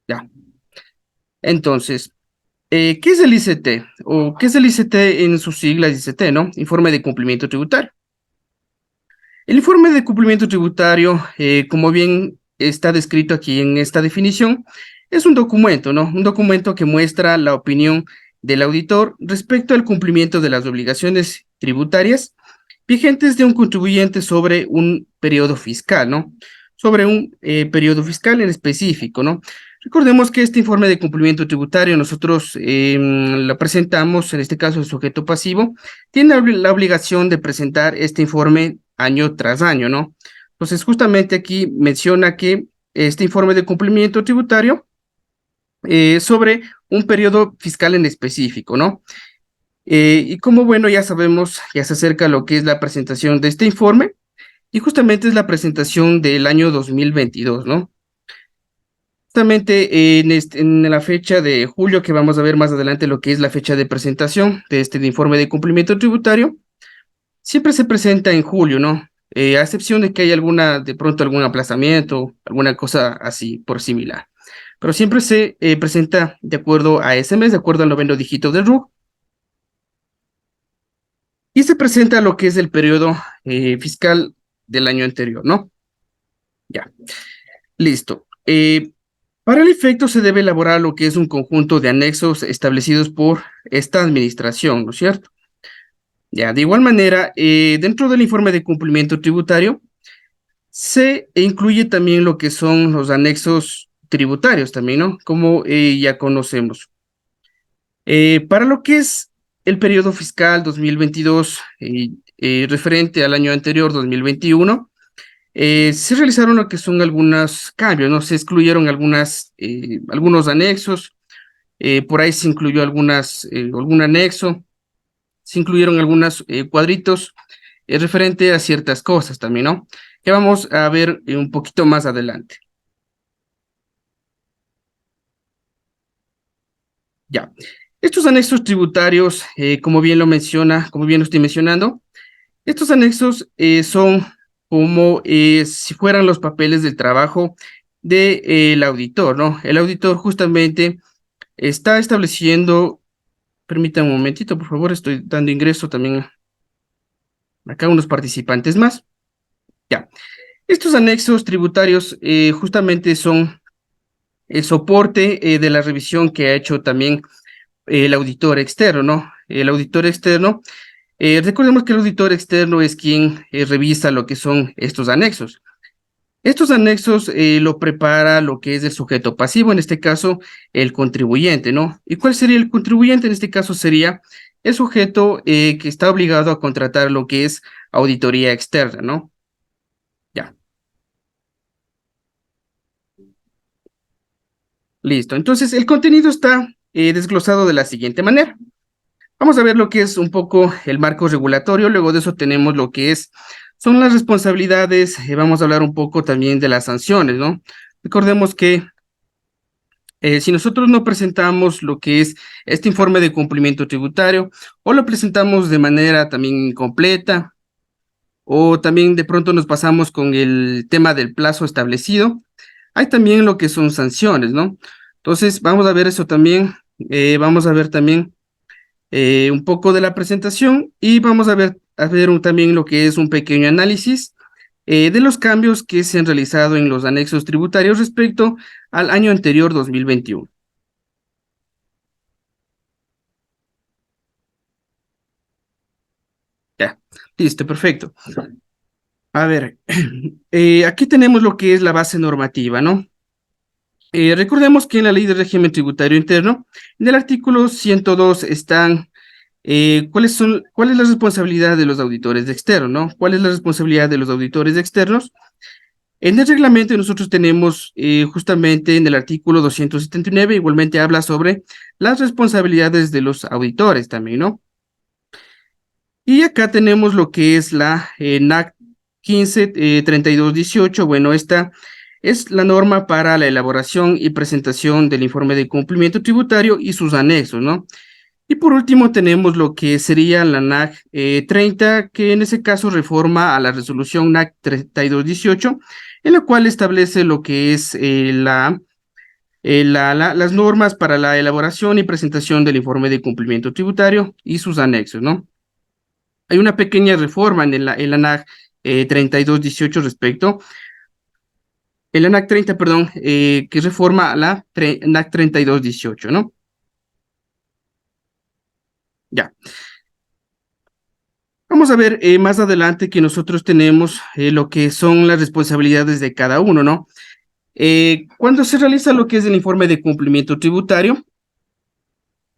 Ya. Entonces, ¿qué es el ICT? ¿O qué es el ICT en sus siglas ICT, no? Informe de cumplimiento tributario. El informe de cumplimiento tributario, como bien está descrito aquí en esta definición, es un documento, ¿no? Un documento que muestra la opinión del auditor respecto al cumplimiento de las obligaciones tributarias vigentes de un contribuyente sobre un periodo fiscal, ¿no? Sobre un periodo fiscal en específico, ¿no? Recordemos que este informe de cumplimiento tributario nosotros lo presentamos, en este caso el sujeto pasivo, tiene la obligación de presentar este informe año tras año, ¿no? Entonces, justamente aquí menciona que este informe de cumplimiento tributario sobre un periodo fiscal en específico, ¿no? Y como bueno, ya sabemos, ya se acerca lo que es la presentación de este informe, y justamente es la presentación del año 2022, ¿no? Justamente en la fecha de julio, que vamos a ver más adelante lo que es la fecha de presentación de este informe de cumplimiento tributario, siempre se presenta en julio, ¿no? A excepción de que haya de pronto algún aplazamiento, alguna cosa así por similar. Pero siempre se presenta de acuerdo a ese mes, de acuerdo al noveno dígito del RUC, y se presenta lo que es el periodo fiscal del año anterior, ¿no? Ya, listo. Para el efecto se debe elaborar lo que es un conjunto de anexos establecidos por esta administración, ¿no es cierto? Ya, de igual manera, dentro del informe de cumplimiento tributario, se incluye también lo que son los anexos tributarios también, ¿no? Como ya conocemos. Para lo que es el periodo fiscal 2022, referente al año anterior, 2021, se realizaron lo que son algunos cambios, ¿no? Se excluyeron algunos anexos, por ahí se incluyó algún anexo, se incluyeron algunos cuadritos referente a ciertas cosas también, ¿no? Que vamos a ver un poquito más adelante. Ya. Estos anexos tributarios, como bien lo menciona, como bien lo estoy mencionando, estos anexos son como si fueran los papeles del trabajo del auditor, ¿no? El auditor justamente está estableciendo, permítame un momentito, por favor, estoy dando ingreso también acá a unos participantes más. Ya. Estos anexos tributarios justamente son el soporte de la revisión que ha hecho también el auditor externo, ¿no? El auditor externo, recordemos que el auditor externo es quien revisa lo que son estos anexos. Estos anexos lo prepara lo que es el sujeto pasivo, en este caso el contribuyente, ¿no? ¿Y cuál sería el contribuyente? En este caso sería el sujeto que está obligado a contratar lo que es auditoría externa, ¿no? Ya, listo. Entonces, el contenido está desglosado de la siguiente manera. Vamos a ver lo que es un poco el marco regulatorio, luego de eso tenemos lo que son las responsabilidades, vamos a hablar un poco también de las sanciones, ¿no? Recordemos que si nosotros no presentamos lo que es este informe de cumplimiento tributario o lo presentamos de manera también incompleta o también de pronto nos pasamos con el tema del plazo establecido, hay también lo que son sanciones, ¿no? Entonces, vamos a ver eso también, vamos a ver también un poco de la presentación y vamos a ver también lo que es un pequeño análisis de los cambios que se han realizado en los anexos tributarios respecto al año anterior 2021. Ya, listo, perfecto. A ver, aquí tenemos lo que es la base normativa, ¿no? Recordemos que en la Ley de Régimen Tributario Interno, en el artículo 102 están cuál es la responsabilidad de los auditores externos, ¿no? ¿Cuál es la responsabilidad de los auditores externos? En el reglamento nosotros tenemos justamente en el artículo 279, igualmente habla sobre las responsabilidades de los auditores también, ¿no? Y acá tenemos lo que es la NAC 153218. Bueno, esta es la norma para la elaboración y presentación del informe de cumplimiento tributario y sus anexos, ¿no? Y por último tenemos lo que sería la NAC 30, que en ese caso reforma a la resolución NAC 3218, en la cual establece lo que es las normas para la elaboración y presentación del informe de cumplimiento tributario y sus anexos, ¿no? Hay una pequeña reforma en el ANAC 3218 respecto, el ANAC 30, perdón, que reforma la ANAC 3218, ¿no? Ya. Vamos a ver más adelante que nosotros tenemos lo que son las responsabilidades de cada uno, ¿no? Cuando se realiza lo que es el informe de cumplimiento tributario,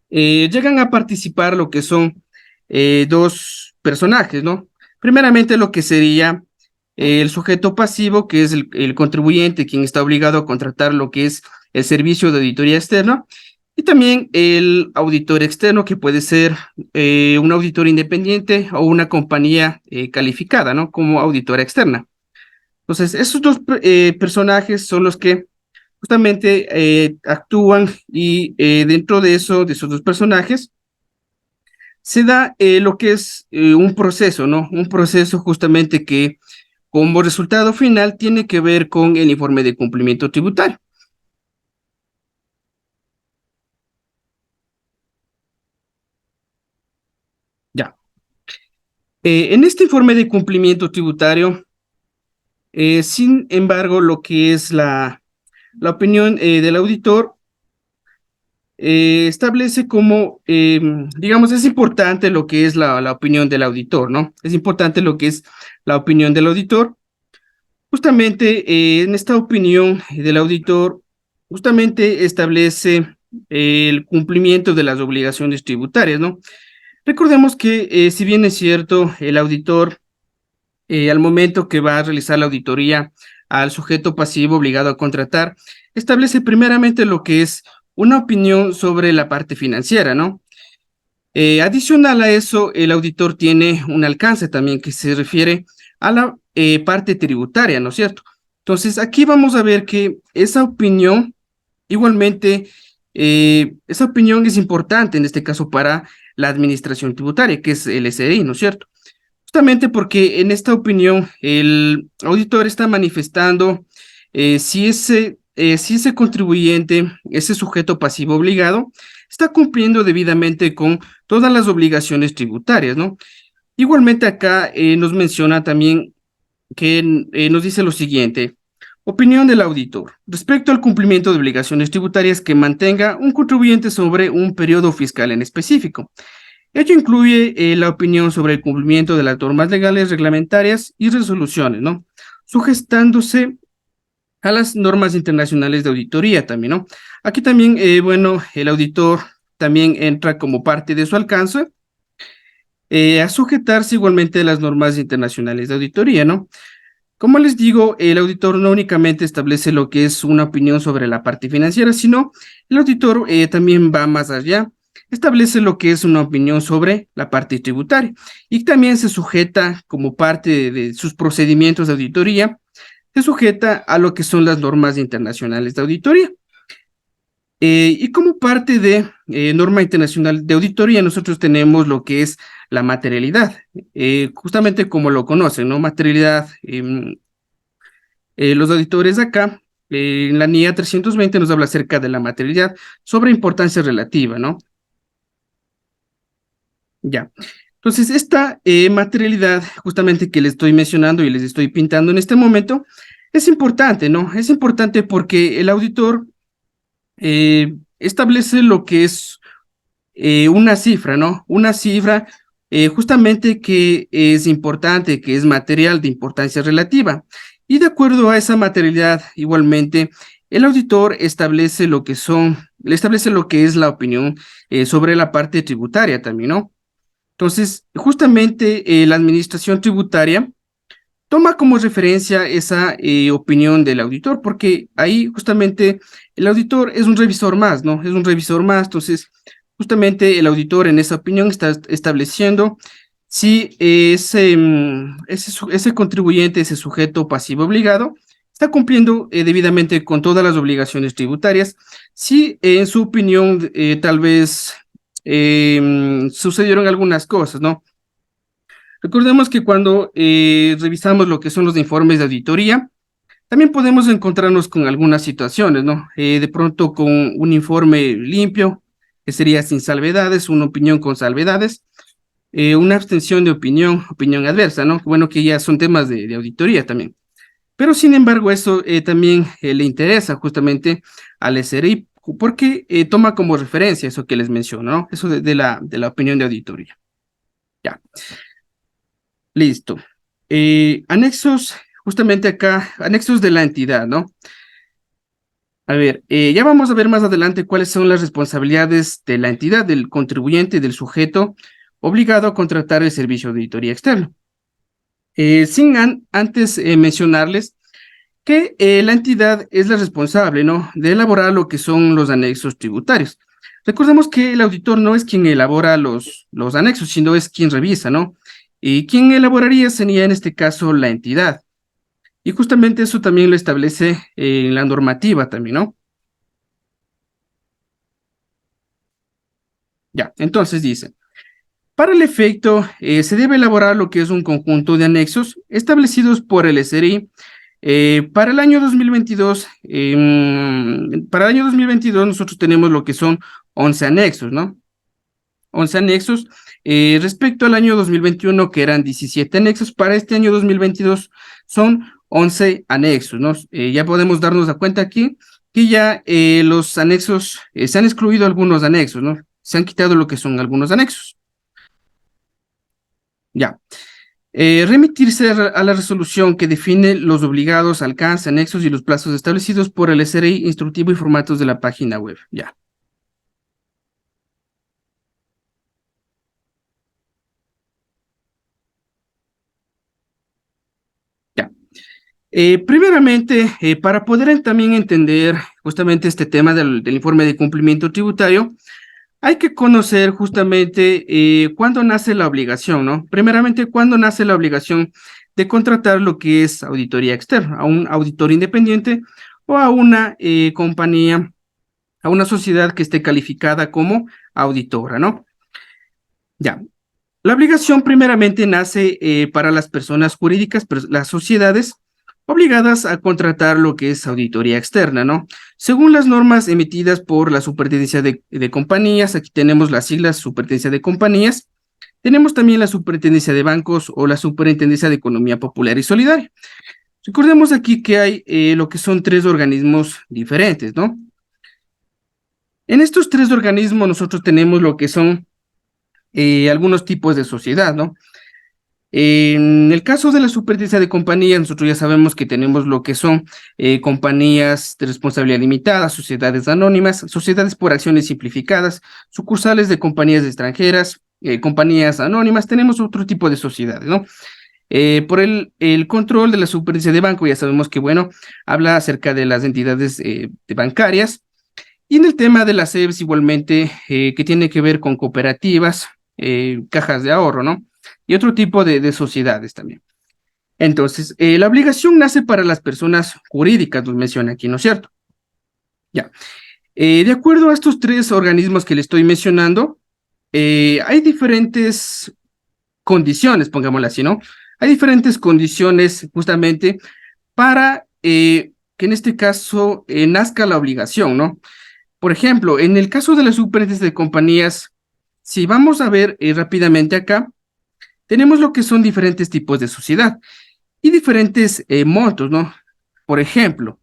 llegan a participar lo que son dos personajes, ¿no? Primeramente lo que sería el sujeto pasivo, que es el contribuyente, quien está obligado a contratar lo que es el servicio de auditoría externa, y también el auditor externo, que puede ser un auditor independiente o una compañía calificada, ¿no? Como auditora externa. Entonces, esos dos personajes son los que justamente actúan y dentro de eso, de esos dos personajes, se da lo que es un proceso, ¿no? Un proceso justamente que como resultado final tiene que ver con el informe de cumplimiento tributario. Ya. En este informe de cumplimiento tributario, sin embargo, lo que es la opinión del auditor establece como, digamos, es importante lo que es la opinión del auditor, ¿no? Es importante lo que es la opinión del auditor. Justamente en esta opinión del auditor, justamente establece el cumplimiento de las obligaciones tributarias, ¿no? Recordemos que si bien es cierto, el auditor al momento que va a realizar la auditoría al sujeto pasivo obligado a contratar, establece primeramente lo que es una opinión sobre la parte financiera, ¿no? Adicional a eso, el auditor tiene un alcance también que se refiere a la parte tributaria, ¿no es cierto? Entonces, aquí vamos a ver que esa opinión, igualmente, esa opinión es importante en este caso para la administración tributaria, que es el SRI, ¿no es cierto? Justamente porque en esta opinión el auditor está manifestando si ese contribuyente, ese sujeto pasivo obligado, está cumpliendo debidamente con todas las obligaciones tributarias, ¿no? Igualmente acá nos menciona también que nos dice lo siguiente. Opinión del auditor. Respecto al cumplimiento de obligaciones tributarias que mantenga un contribuyente sobre un periodo fiscal en específico. Ello incluye la opinión sobre el cumplimiento de las normas legales, reglamentarias y resoluciones, ¿no? Sugestándose a las normas internacionales de auditoría también, ¿no? Aquí también, bueno, el auditor también entra como parte de su alcance a sujetarse igualmente a las normas internacionales de auditoría, ¿no? Como les digo, el auditor no únicamente establece lo que es una opinión sobre la parte financiera, sino el auditor también va más allá, establece lo que es una opinión sobre la parte tributaria y también se sujeta como parte de sus procedimientos de auditoría, se sujeta a lo que son las normas internacionales de auditoría. Y como parte de norma internacional de auditoría, nosotros tenemos lo que es la materialidad, justamente como lo conocen, ¿no? Materialidad, los auditores de acá, en la NIA 320 nos habla acerca de la materialidad sobre importancia relativa, ¿no? Ya. Entonces, esta materialidad, justamente que les estoy mencionando y les estoy pintando en este momento, es importante, ¿no? Es importante porque el auditor establece lo que es una cifra, ¿no? Una cifra justamente que es importante, que es material de importancia relativa. Y de acuerdo a esa materialidad, igualmente, el auditor establece lo que son, le establece lo que es la opinión sobre la parte tributaria también, ¿no? Entonces, justamente la administración tributaria toma como referencia esa opinión del auditor, porque ahí justamente el auditor es un revisor más, ¿no? Es un revisor más, entonces justamente el auditor en esa opinión está estableciendo si ese contribuyente, ese sujeto pasivo obligado, está cumpliendo debidamente con todas las obligaciones tributarias, si en su opinión tal vez sucedieron algunas cosas, ¿no? Recordemos que cuando revisamos lo que son los informes de auditoría, También podemos encontrarnos con algunas situaciones, ¿no? De pronto con un informe limpio, que sería sin salvedades, una opinión con salvedades, una abstención de opinión, opinión adversa, ¿no? Bueno, que ya son temas de auditoría también. Pero sin embargo, eso también le interesa justamente al SRI porque toma como referencia eso que les menciono, ¿no? Eso de la opinión de auditoría. Ya, listo. Anexos, justamente acá, anexos de la entidad, ¿no? A ver, ya vamos a ver más adelante cuáles son las responsabilidades de la entidad, del contribuyente, del sujeto obligado a contratar el servicio de auditoría externo. Sin antes mencionarles que la entidad es la responsable, ¿no?, de elaborar lo que son los anexos tributarios. Recordemos que el auditor no es quien elabora los anexos, sino es quien revisa, ¿no? Y quien elaboraría sería en este caso la entidad. Y justamente eso también lo establece en la normativa también, ¿no? Ya, entonces dice, para el efecto, se debe elaborar lo que es un conjunto de anexos establecidos por el SRI. Para el año 2022, nosotros tenemos lo que son 11 anexos, ¿no? 11 anexos. Respecto al año 2021, que eran 17 anexos, para este año 2022 son 11 anexos, ¿no? Ya podemos darnos a cuenta aquí que ya los anexos, se han excluido algunos anexos, ¿no? Se han quitado lo que son algunos anexos. Ya. Remitirse a la resolución que define los obligados, alcance, anexos y los plazos establecidos por el SRI, instructivo y formatos de la página web. Ya. Ya. Primeramente, para poder también entender justamente este tema del informe de cumplimiento tributario, hay que conocer justamente cuándo nace la obligación, ¿no? Primeramente, cuándo nace la obligación de contratar lo que es auditoría externa, a un auditor independiente o a una compañía, a una sociedad que esté calificada como auditora, ¿no? Ya. La obligación primeramente nace para las personas jurídicas, las sociedades obligadas a contratar lo que es auditoría externa, ¿no? Según las normas emitidas por la Superintendencia de Compañías, aquí tenemos las siglas Superintendencia de Compañías, tenemos también la Superintendencia de Bancos o la Superintendencia de Economía Popular y Solidaria. Recordemos aquí que hay lo que son tres organismos diferentes, ¿no? En estos tres organismos nosotros tenemos lo que son algunos tipos de sociedad, ¿no? En el caso de la superintendencia de compañías, nosotros ya sabemos que tenemos lo que son compañías de responsabilidad limitada, sociedades anónimas, sociedades por acciones simplificadas, sucursales de compañías extranjeras, compañías anónimas, tenemos otro tipo de sociedades, ¿no? Por el control de la superintendencia de banco, ya sabemos que, bueno, habla acerca de las entidades bancarias, y en el tema de las SEBs igualmente, que tiene que ver con cooperativas, cajas de ahorro, ¿no? Y otro tipo de sociedades también. Entonces, la obligación nace para las personas jurídicas, nos menciona aquí, ¿no es cierto? Ya. De acuerdo a estos tres organismos que le estoy mencionando, hay diferentes condiciones, pongámoslo así, ¿no? Hay diferentes condiciones justamente para que en este caso nazca la obligación, ¿no? Por ejemplo, en el caso de las superintendencias de compañías, si vamos a ver rápidamente acá, tenemos lo que son diferentes tipos de sociedad y diferentes montos, ¿no? Por ejemplo,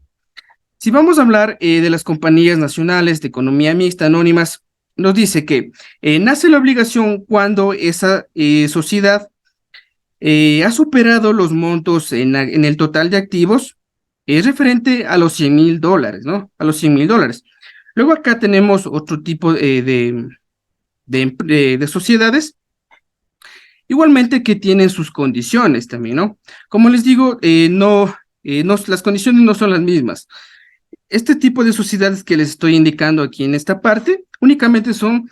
si vamos a hablar de las compañías nacionales de economía mixta anónimas, nos dice que nace la obligación cuando esa sociedad ha superado los montos en el total de activos, es referente a los $100,000, ¿no? A los $100,000. Luego acá tenemos otro tipo de sociedades, igualmente que tienen sus condiciones también, ¿no? Como les digo, las condiciones no son las mismas. Este tipo de sociedades que les estoy indicando aquí en esta parte, únicamente son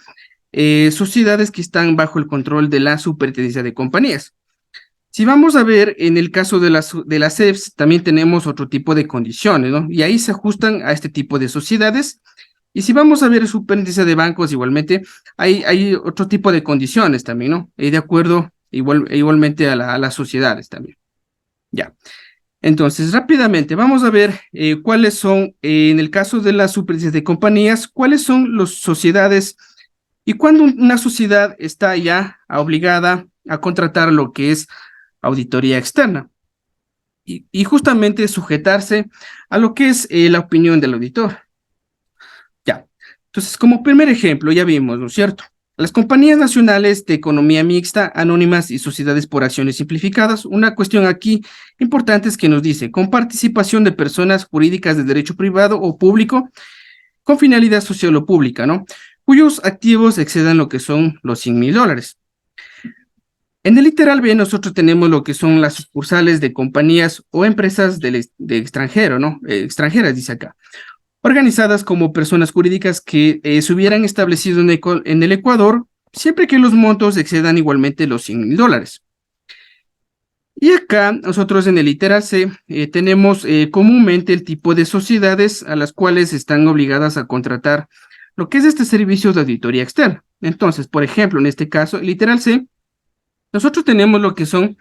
sociedades que están bajo el control de la superintendencia de compañías. Si vamos a ver en el caso de las SEFs, también tenemos otro tipo de condiciones, ¿no? Y ahí se ajustan a este tipo de sociedades. Y si vamos a ver superintendencia de bancos, igualmente, hay otro tipo de condiciones también, ¿no? De acuerdo igualmente a las sociedades también. Ya. Entonces, rápidamente, vamos a ver cuáles son, en el caso de las superintendencias de compañías, cuáles son las sociedades y cuándo una sociedad está ya obligada a contratar lo que es auditoría externa y justamente sujetarse a lo que es la opinión del auditor. Ya. Entonces, como primer ejemplo, ya vimos, ¿no es cierto? Las compañías nacionales de economía mixta, anónimas y sociedades por acciones simplificadas. Una cuestión aquí importante es que nos dice, con participación de personas jurídicas de derecho privado o público, con finalidad social o pública, ¿no? Cuyos activos excedan lo que son los $100,000. En el literal B nosotros tenemos lo que son las sucursales de compañías o empresas de extranjero, ¿no? Extranjeras, dice acá, organizadas como personas jurídicas que se hubieran establecido en el Ecuador, siempre que los montos excedan igualmente los $100,000. Y acá nosotros en el literal C tenemos comúnmente el tipo de sociedades a las cuales están obligadas a contratar lo que es este servicio de auditoría externa. Entonces, por ejemplo, en este caso, el literal C, nosotros tenemos lo que son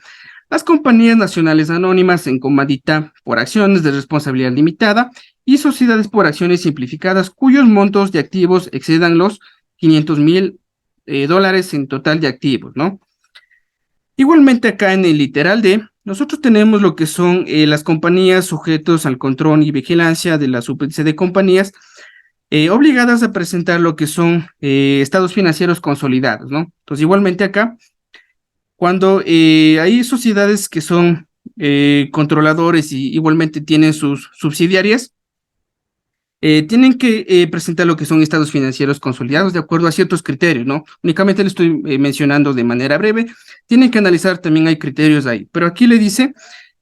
las compañías nacionales anónimas en comandita por acciones de responsabilidad limitada y sociedades por acciones simplificadas cuyos montos de activos excedan los $500,000 en total de activos, ¿no? Igualmente acá en el literal D, nosotros tenemos lo que son las compañías sujetos al control y vigilancia de la superintendencia de compañías obligadas a presentar lo que son estados financieros consolidados, ¿no? Entonces, igualmente acá cuando hay sociedades que son controladores y igualmente tienen sus subsidiarias, tienen que presentar lo que son estados financieros consolidados de acuerdo a ciertos criterios, ¿no? Únicamente le estoy mencionando de manera breve. Tienen que analizar, también hay criterios ahí, pero aquí le dice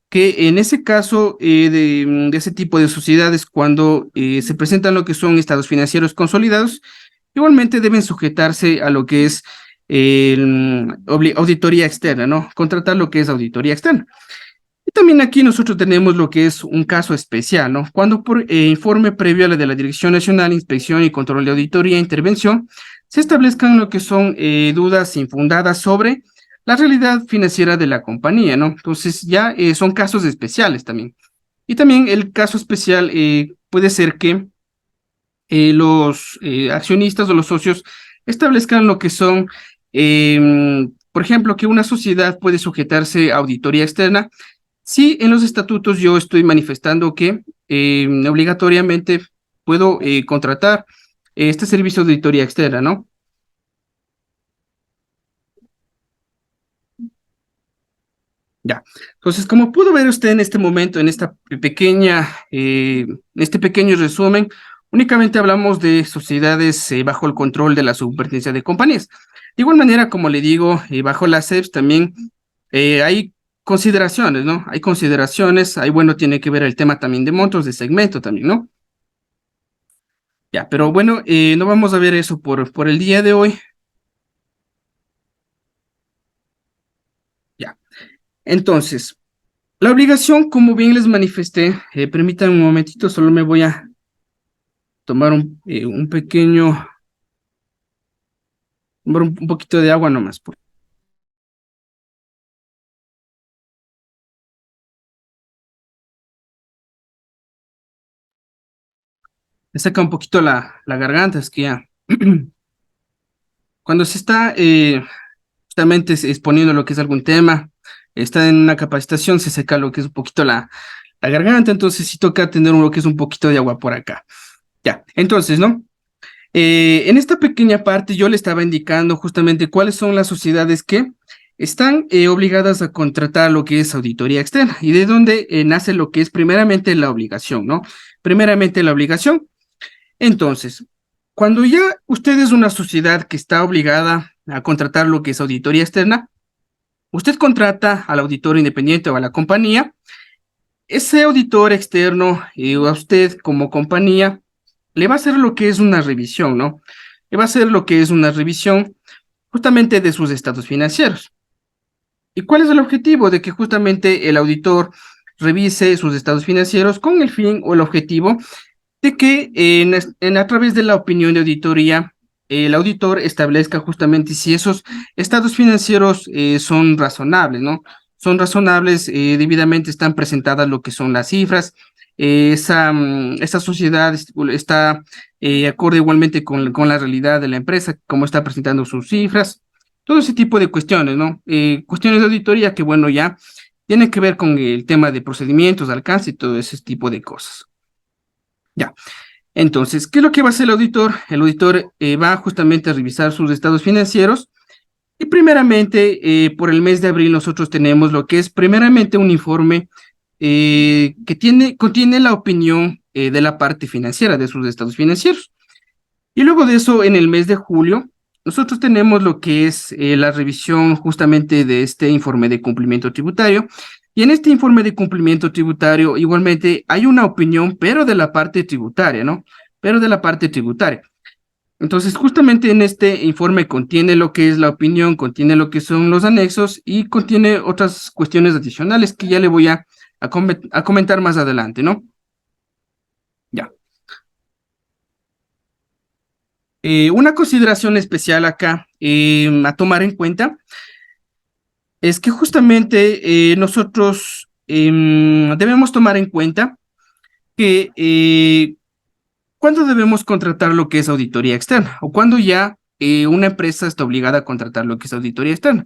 que en ese caso de ese tipo de sociedades, cuando se presentan lo que son estados financieros consolidados, igualmente deben sujetarse a lo que es auditoría externa, ¿no? Contratar lo que es auditoría externa. Y también aquí nosotros tenemos lo que es un caso especial, ¿no? Cuando por informe previo a la de la Dirección Nacional de Inspección y Control de Auditoría e Intervención, se establezcan lo que son dudas infundadas sobre la realidad financiera de la compañía, ¿no? Entonces ya son casos especiales también. Y también el caso especial puede ser que los accionistas o los socios establezcan lo que son, por ejemplo, que una sociedad puede sujetarse a auditoría externa si en los estatutos yo estoy manifestando que obligatoriamente puedo contratar este servicio de auditoría externa, ¿no? Ya. Entonces, como pudo ver usted en este momento, en esta pequeña, en este pequeño resumen, únicamente hablamos de sociedades bajo el control de la superintendencia de compañías. De igual manera, como le digo, bajo la SEPS también hay consideraciones, ¿no? Hay consideraciones, ahí bueno, tiene que ver el tema también de montos, de segmento también, ¿no? Ya, pero bueno, no vamos a ver eso por el día de hoy. Ya. Entonces, la obligación, como bien les manifesté, permítanme un momentito, solo me voy a tomar un pequeño, un poquito de agua nomás. Me saca un poquito la garganta, es que ya, cuando se está justamente exponiendo lo que es algún tema, está en una capacitación, se seca lo que es un poquito la garganta, entonces sí toca tener lo que es un poquito de agua por acá. Ya, entonces, ¿no? En esta pequeña parte yo le estaba indicando justamente cuáles son las sociedades que están obligadas a contratar lo que es auditoría externa y de dónde nace lo que es primeramente la obligación, ¿no? Primeramente la obligación. Entonces, cuando ya usted es una sociedad que está obligada a contratar lo que es auditoría externa, usted contrata al auditor independiente o a la compañía. Ese auditor externo a usted como compañía le va a hacer lo que es una revisión, ¿no? Le va a hacer lo que es una revisión justamente de sus estados financieros. ¿Y cuál es el objetivo? De que justamente el auditor revise sus estados financieros con el fin o el objetivo de que a través de la opinión de auditoría, el auditor establezca justamente si esos estados financieros son razonables, ¿no? son razonables, debidamente están presentadas lo que son las cifras, esa sociedad está acorde igualmente con la realidad de la empresa, cómo está presentando sus cifras, todo ese tipo de cuestiones, ¿no? Cuestiones de auditoría que, bueno, ya tienen que ver con el tema de procedimientos, alcance y todo ese tipo de cosas. Ya. Entonces, ¿qué es lo que va a hacer el auditor? El auditor va justamente a revisar sus estados financieros y primeramente, por el mes de abril nosotros tenemos lo que es primeramente un informe que contiene la opinión de la parte financiera de sus estados financieros. Y luego de eso, en el mes de julio, nosotros tenemos lo que es la revisión justamente de este informe de cumplimiento tributario. Y en este informe de cumplimiento tributario, igualmente hay una opinión, pero de la parte tributaria, ¿no? Pero de la parte tributaria. Entonces, justamente en este informe contiene lo que es la opinión, contiene lo que son los anexos y contiene otras cuestiones adicionales que ya le voy a comentar más adelante, ¿no? Ya. Una consideración especial acá a tomar en cuenta es que justamente nosotros debemos tomar en cuenta que cuándo debemos contratar lo que es auditoría externa o cuándo ya una empresa está obligada a contratar lo que es auditoría externa.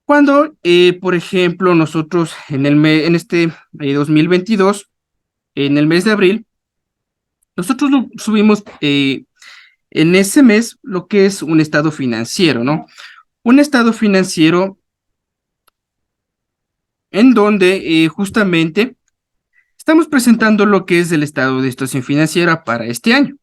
Cuando, por ejemplo, nosotros en este 2022, en el mes de abril, nosotros subimos en ese mes lo que es un estado financiero, ¿no? Un estado financiero en donde justamente estamos presentando lo que es el estado de situación financiera para este año.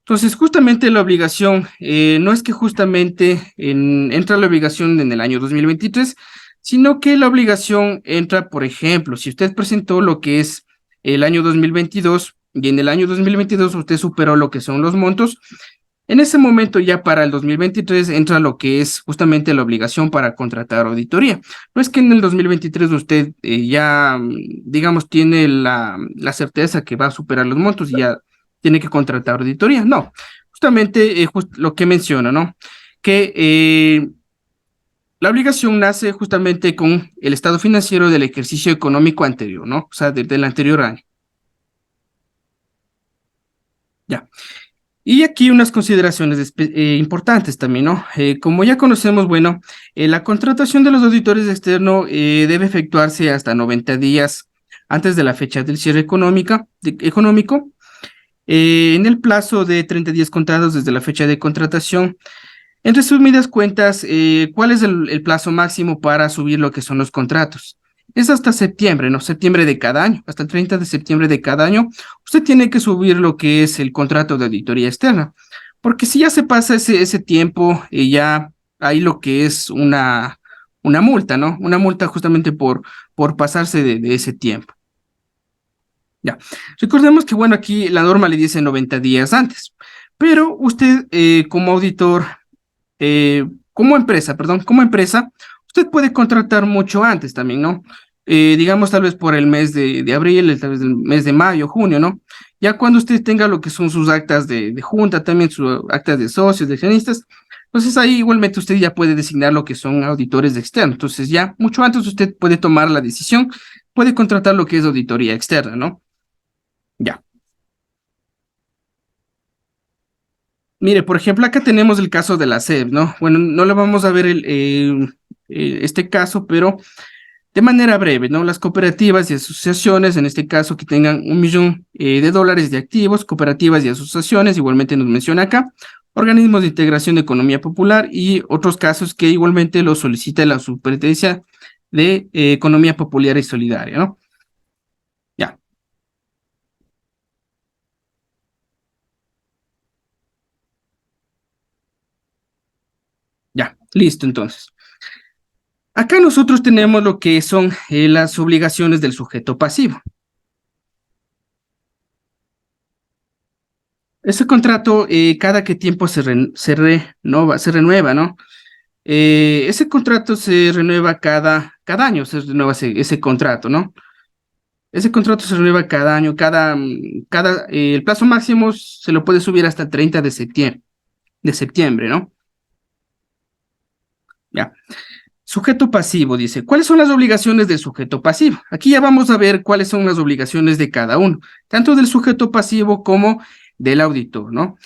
Entonces, justamente la obligación, no es que justamente entra la obligación en el año 2023, sino que la obligación entra, por ejemplo, si usted presentó lo que es el año 2022 y en el año 2022 usted superó lo que son los montos, en ese momento ya para el 2023 entra lo que es justamente la obligación para contratar auditoría. No es que en el 2023 usted ya, digamos, tiene la certeza que va a superar los montos y ya tiene que contratar auditoría. No, justamente lo que menciona, ¿no? Que la obligación nace justamente con el estado financiero del ejercicio económico anterior, ¿no? O sea, del anterior año. Ya. Y aquí unas consideraciones importantes también, ¿no? Como ya conocemos, bueno, la contratación de los auditores externos debe efectuarse hasta 90 días antes de la fecha del cierre económico, en el plazo de 30 días contados desde la fecha de contratación. En resumidas cuentas, ¿cuál es el plazo máximo para subir lo que son los contratos? Es hasta septiembre, ¿no? Septiembre de cada año, hasta el 30 de septiembre de cada año, usted tiene que subir lo que es el contrato de auditoría externa, porque si ya se pasa ese tiempo, ya hay lo que es una multa, ¿no? Una multa justamente por pasarse de ese tiempo. Ya. Recordemos que, bueno, aquí la norma le dice 90 días antes, pero usted como auditor como empresa, perdón, como empresa, usted puede contratar mucho antes también, ¿no? Digamos, tal vez por el mes de abril, tal vez el mes de mayo, junio, ¿no? Ya cuando usted tenga lo que son sus actas de junta, también sus actas de socios, de accionistas, entonces ahí igualmente usted ya puede designar lo que son auditores externos. Entonces ya mucho antes usted puede tomar la decisión, puede contratar lo que es auditoría externa, ¿no? Ya. Mire, por ejemplo, acá tenemos el caso de la SEP, ¿no? Bueno, no lo vamos a ver este caso, pero de manera breve, ¿no? Las cooperativas y asociaciones, en este caso, que tengan 1 millón de dólares de activos, cooperativas y asociaciones, igualmente nos menciona acá, organismos de integración de economía popular y otros casos que igualmente lo solicita la Superintendencia de Economía Popular y Solidaria, ¿no? Ya, ya, listo, entonces. Acá nosotros tenemos lo que son las obligaciones del sujeto pasivo. Ese contrato, cada que tiempo se renueva, ¿no? Ese contrato se renueva cada año, se renueva ese contrato, ¿no? Ese contrato se renueva cada año, el plazo máximo se lo puede subir hasta el 30 de septiembre, ¿no? Ya. Sujeto pasivo dice, ¿cuáles son las obligaciones del sujeto pasivo? Aquí ya vamos a ver cuáles son las obligaciones de cada uno, tanto del sujeto pasivo como del auditor, ¿no?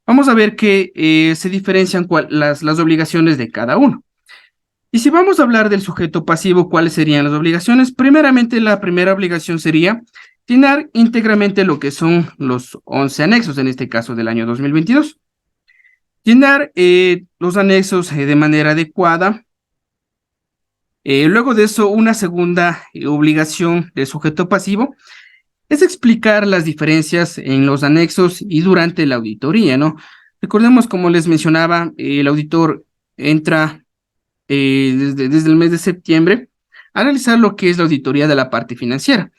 Vamos a ver que se diferencian las obligaciones de cada uno. Y si vamos a hablar del sujeto pasivo, ¿cuáles serían las obligaciones? Primeramente, la primera obligación sería llenar íntegramente lo que son los 11 anexos, en este caso del año 2022. Llenar los anexos de manera adecuada. Luego de eso, una segunda obligación del sujeto pasivo es explicar las diferencias en los anexos y durante la auditoría, ¿no? Recordemos, como les mencionaba, el auditor entra desde el mes de septiembre a realizar lo que es la auditoría de la parte financiera.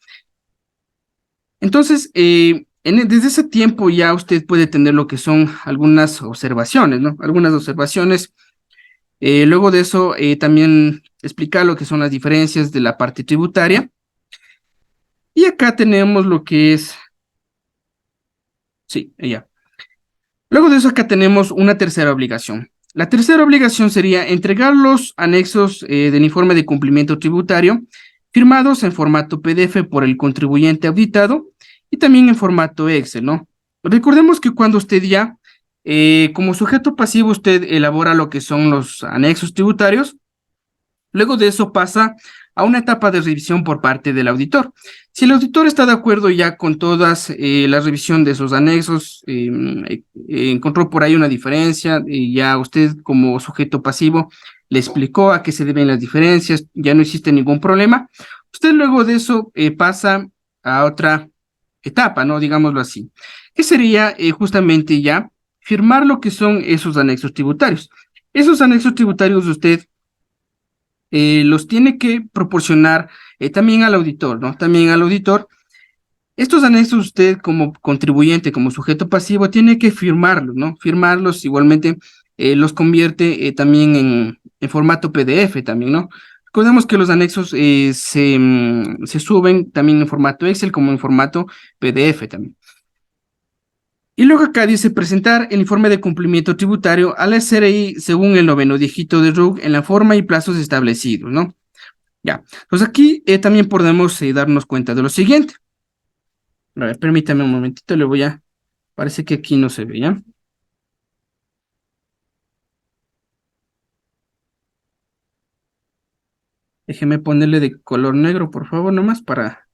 Entonces, desde ese tiempo ya usted puede tener lo que son algunas observaciones, ¿no? Algunas observaciones. Luego de eso, también explicar lo que son las diferencias de la parte tributaria. Y acá tenemos lo que es, sí, ya. Luego de eso, acá tenemos una tercera obligación. La tercera obligación sería entregar los anexos del informe de cumplimiento tributario firmados en formato PDF por el contribuyente auditado y también en formato Excel, ¿no? Recordemos que cuando usted ya, como sujeto pasivo, usted elabora lo que son los anexos tributarios, luego de eso pasa a una etapa de revisión por parte del auditor. Si el auditor está de acuerdo ya con todas la revisión de esos anexos, encontró por ahí una diferencia, ya usted como sujeto pasivo le explicó a qué se deben las diferencias, ya no existe ningún problema, usted luego de eso pasa a otra etapa, ¿no? Digámoslo así, que sería justamente ya firmar lo que son esos anexos tributarios. Esos anexos tributarios usted los tiene que proporcionar también al auditor, ¿no? También al auditor. Estos anexos usted como contribuyente, como sujeto pasivo, tiene que firmarlos, ¿no? Firmarlos igualmente los convierte también en formato PDF también, ¿no? Recordemos que los anexos se suben también en formato Excel como en formato PDF también. Y luego acá dice presentar el informe de cumplimiento tributario a la SRI según el noveno dígito de RUC en la forma y plazos establecidos, ¿no? Ya, pues aquí también podemos darnos cuenta de lo siguiente. A ver, permítame un momentito, le voy a... Parece que aquí no se ve, ¿ya? Déjeme ponerle de color negro, por favor, nomás para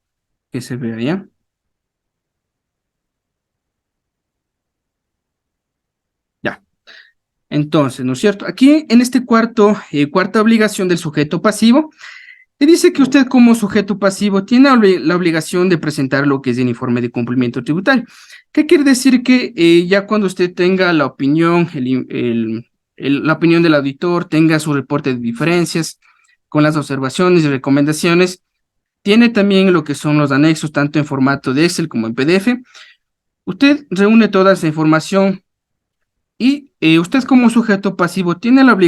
que se vea, ¿ya? Ya. Entonces, ¿no es cierto? Aquí en este cuarta obligación del sujeto pasivo, te dice que usted como sujeto pasivo tiene la obligación de presentar lo que es el informe de cumplimiento tributario. ¿Qué quiere decir? Que ya cuando usted tenga la opinión, la opinión del auditor, tenga su reporte de diferencias con las observaciones y recomendaciones, tiene también lo que son los anexos, tanto en formato de Excel como en PDF. Usted reúne toda esa información y usted como sujeto pasivo tiene la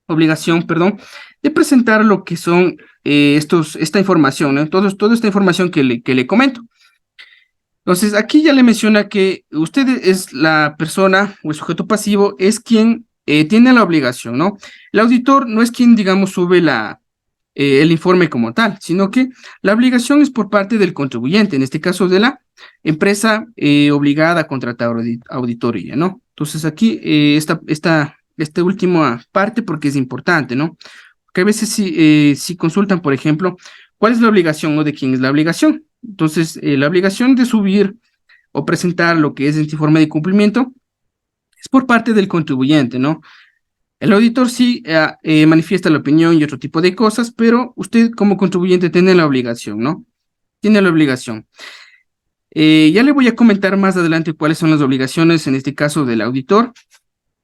obligación, perdón, de presentar lo que son esta información, ¿no? Toda esta información que le comento. Entonces, aquí ya le menciona que usted es la persona o el sujeto pasivo, es quien tiene la obligación, ¿no? El auditor no es quien, digamos, sube el informe como tal, sino que la obligación es por parte del contribuyente, en este caso de la empresa obligada a contratar auditoría, ¿no? Entonces, aquí esta última parte porque es importante, ¿no? Porque a veces si consultan, por ejemplo, ¿cuál es la obligación o de quién es la obligación? Entonces, la obligación de subir o presentar lo que es este informe de cumplimiento es por parte del contribuyente, ¿no? El auditor sí manifiesta la opinión y otro tipo de cosas, pero usted como contribuyente tiene la obligación, ¿no? Tiene la obligación. Ya le voy a comentar más adelante cuáles son las obligaciones, en este caso del auditor,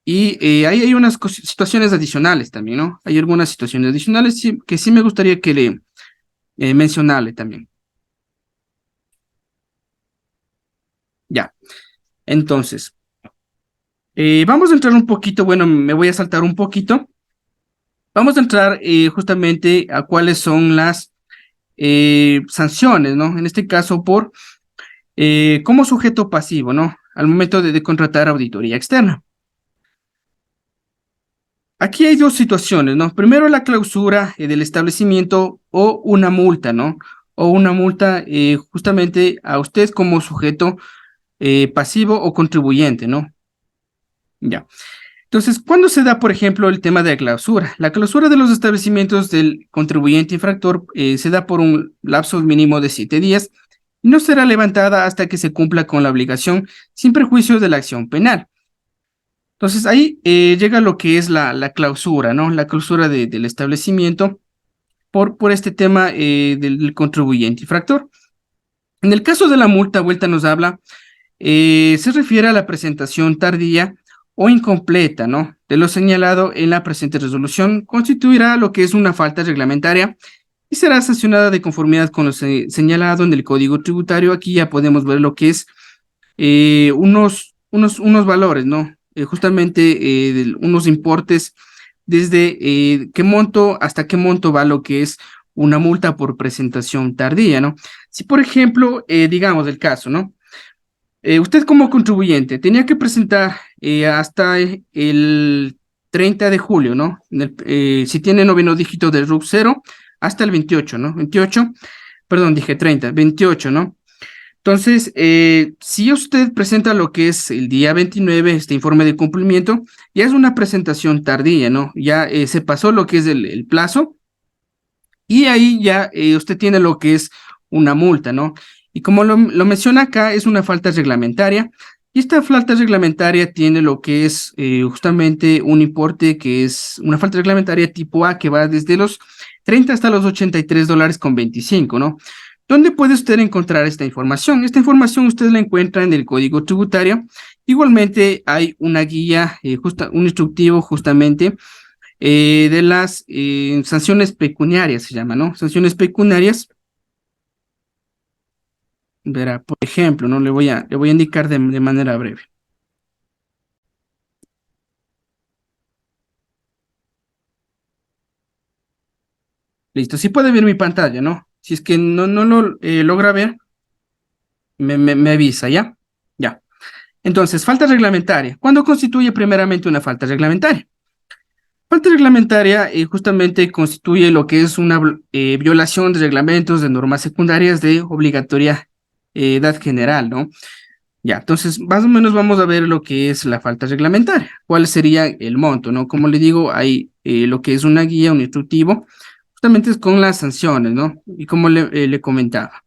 y ahí hay unas situaciones adicionales también, ¿no? Hay algunas situaciones adicionales que sí me gustaría que le mencionarle también. Ya, entonces, vamos a entrar un poquito, bueno, me voy a saltar un poquito. Vamos a entrar justamente a cuáles son las sanciones, ¿no? En este caso, como sujeto pasivo, ¿no? Al momento de contratar auditoría externa. Aquí hay dos situaciones, ¿no? Primero la clausura del establecimiento o una multa, ¿no? O una multa justamente a usted como sujeto pasivo o contribuyente, ¿no? Ya. Entonces, ¿cuándo se da, por ejemplo, el tema de la clausura? La clausura de los establecimientos del contribuyente infractor se da por un lapso mínimo de 7 días y no será levantada hasta que se cumpla con la obligación sin perjuicio de la acción penal. Entonces, ahí llega lo que es la clausura, ¿no? La clausura del establecimiento por este tema del contribuyente infractor. En el caso de la multa, vuelta nos habla se refiere a la presentación tardía o incompleta, ¿no? De lo señalado en la presente resolución, constituirá lo que es una falta reglamentaria y será sancionada de conformidad con lo señalado en el Código Tributario. Aquí ya podemos ver lo que es unos valores, ¿no? Justamente unos importes desde qué monto hasta qué monto va lo que es una multa por presentación tardía, ¿no? Si, por ejemplo, digamos el caso, ¿no? Usted como contribuyente tenía que presentar hasta el 30 de julio, ¿no? Si tiene noveno dígito de RUC 0, hasta el 28, ¿no? 28, perdón, dije 30, 28, ¿no? Entonces, si usted presenta lo que es el día 29, este informe de cumplimiento, ya es una presentación tardía, ¿no? Ya se pasó lo que es el plazo y ahí ya usted tiene lo que es una multa, ¿no? Y como lo menciona acá, es una falta reglamentaria. Y esta falta reglamentaria tiene lo que es justamente un importe que es una falta reglamentaria tipo A que va desde los 30 hasta los $83.25, ¿no? ¿Dónde puede usted encontrar esta información? Esta información usted la encuentra en el Código Tributario. Igualmente hay una guía, un instructivo justamente de las sanciones pecuniarias, se llama, ¿no? Sanciones pecuniarias, verá, por ejemplo, ¿no? Le voy a indicar de manera breve. Listo, sí puede ver mi pantalla, ¿no? Si es que no lo logra ver, me avisa, ¿ya? Ya. Entonces, falta reglamentaria. ¿Cuándo constituye primeramente una falta reglamentaria? Falta reglamentaria justamente constituye lo que es una violación de reglamentos de normas secundarias de obligatoria edad general, ¿no? Ya, entonces más o menos vamos a ver lo que es la falta reglamentaria, cuál sería el monto, ¿no? Como le digo, hay lo que es una guía, un instructivo, justamente es con las sanciones, ¿no? Y como le comentaba.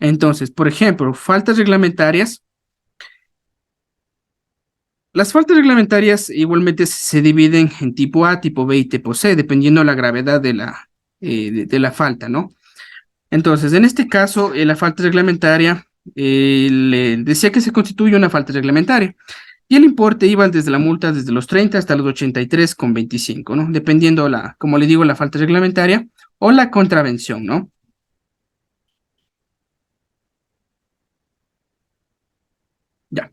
Entonces, por ejemplo, faltas reglamentarias. Las faltas reglamentarias igualmente se dividen en tipo A, tipo B y tipo C, dependiendo de la gravedad de la falta, ¿no? Entonces, en este caso, la falta reglamentaria, le decía que se constituye una falta reglamentaria. Y el importe iba desde la multa desde los 30 hasta los 83,25, ¿no? Dependiendo como le digo, la falta reglamentaria o la contravención, ¿no? Ya,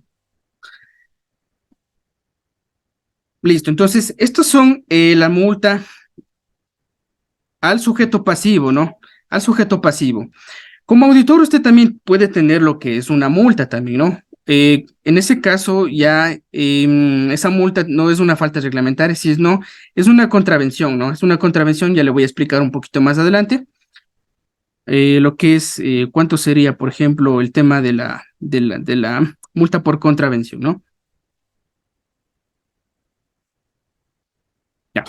listo. Entonces, estos son la multa al sujeto pasivo, ¿no? Al sujeto pasivo. Como auditor, usted también puede tener lo que es una multa también, ¿no? En ese caso, ya esa multa no es una falta reglamentaria, si es no, es una contravención, ¿no? Es una contravención, ya le voy a explicar un poquito más adelante. Lo que es cuánto sería, por ejemplo, el tema de la multa por contravención, ¿no? Ya.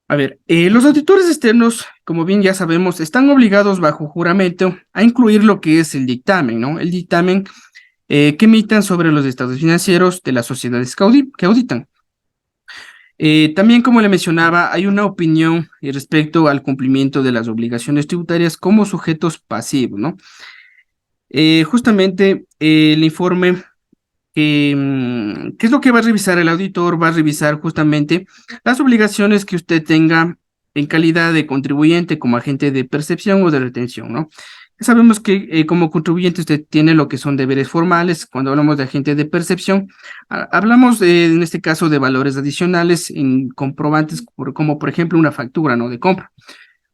A ver, los auditores externos, como bien ya sabemos, están obligados bajo juramento a incluir lo que es el dictamen, ¿no? El dictamen que emitan sobre los estados financieros de las sociedades que auditan. También, como le mencionaba, hay una opinión respecto al cumplimiento de las obligaciones tributarias como sujetos pasivos, ¿no? Justamente el informe ¿qué es lo que va a revisar el auditor? Va a revisar justamente las obligaciones que usted tenga en calidad de contribuyente como agente de percepción o de retención, ¿no? Sabemos que como contribuyente usted tiene lo que son deberes formales. Cuando hablamos de agente de percepción, hablamos en este caso de valores adicionales en comprobantes como por ejemplo una factura, ¿no? De compra.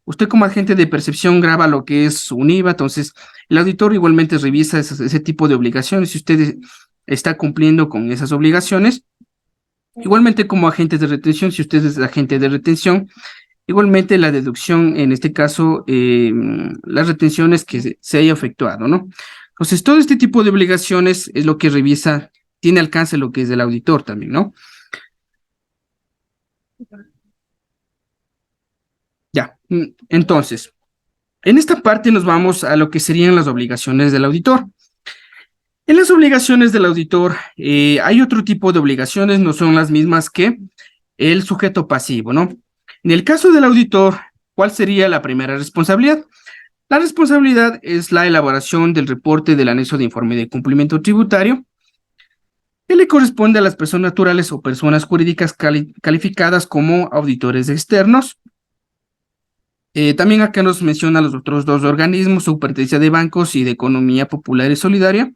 Usted como agente de percepción graba lo que es un IVA, entonces el auditor igualmente revisa ese tipo de obligaciones. Si usted está cumpliendo con esas obligaciones, Igualmente como agentes de retención, si usted es agente de retención, igualmente la deducción, en este caso, las retenciones que se haya efectuado, ¿no? Entonces, todo este tipo de obligaciones es lo que revisa, tiene alcance lo que es del auditor también, ¿no? Ya, entonces, en esta parte nos vamos a lo que serían las obligaciones del auditor. En las obligaciones del auditor hay otro tipo de obligaciones, no son las mismas que el sujeto pasivo, ¿no? En el caso del auditor, ¿cuál sería la primera responsabilidad? La responsabilidad es la elaboración del reporte del anexo de informe de cumplimiento tributario, que le corresponde a las personas naturales o personas jurídicas calificadas como auditores externos. También acá nos menciona los otros dos organismos, Superintendencia de Bancos y de Economía Popular y Solidaria,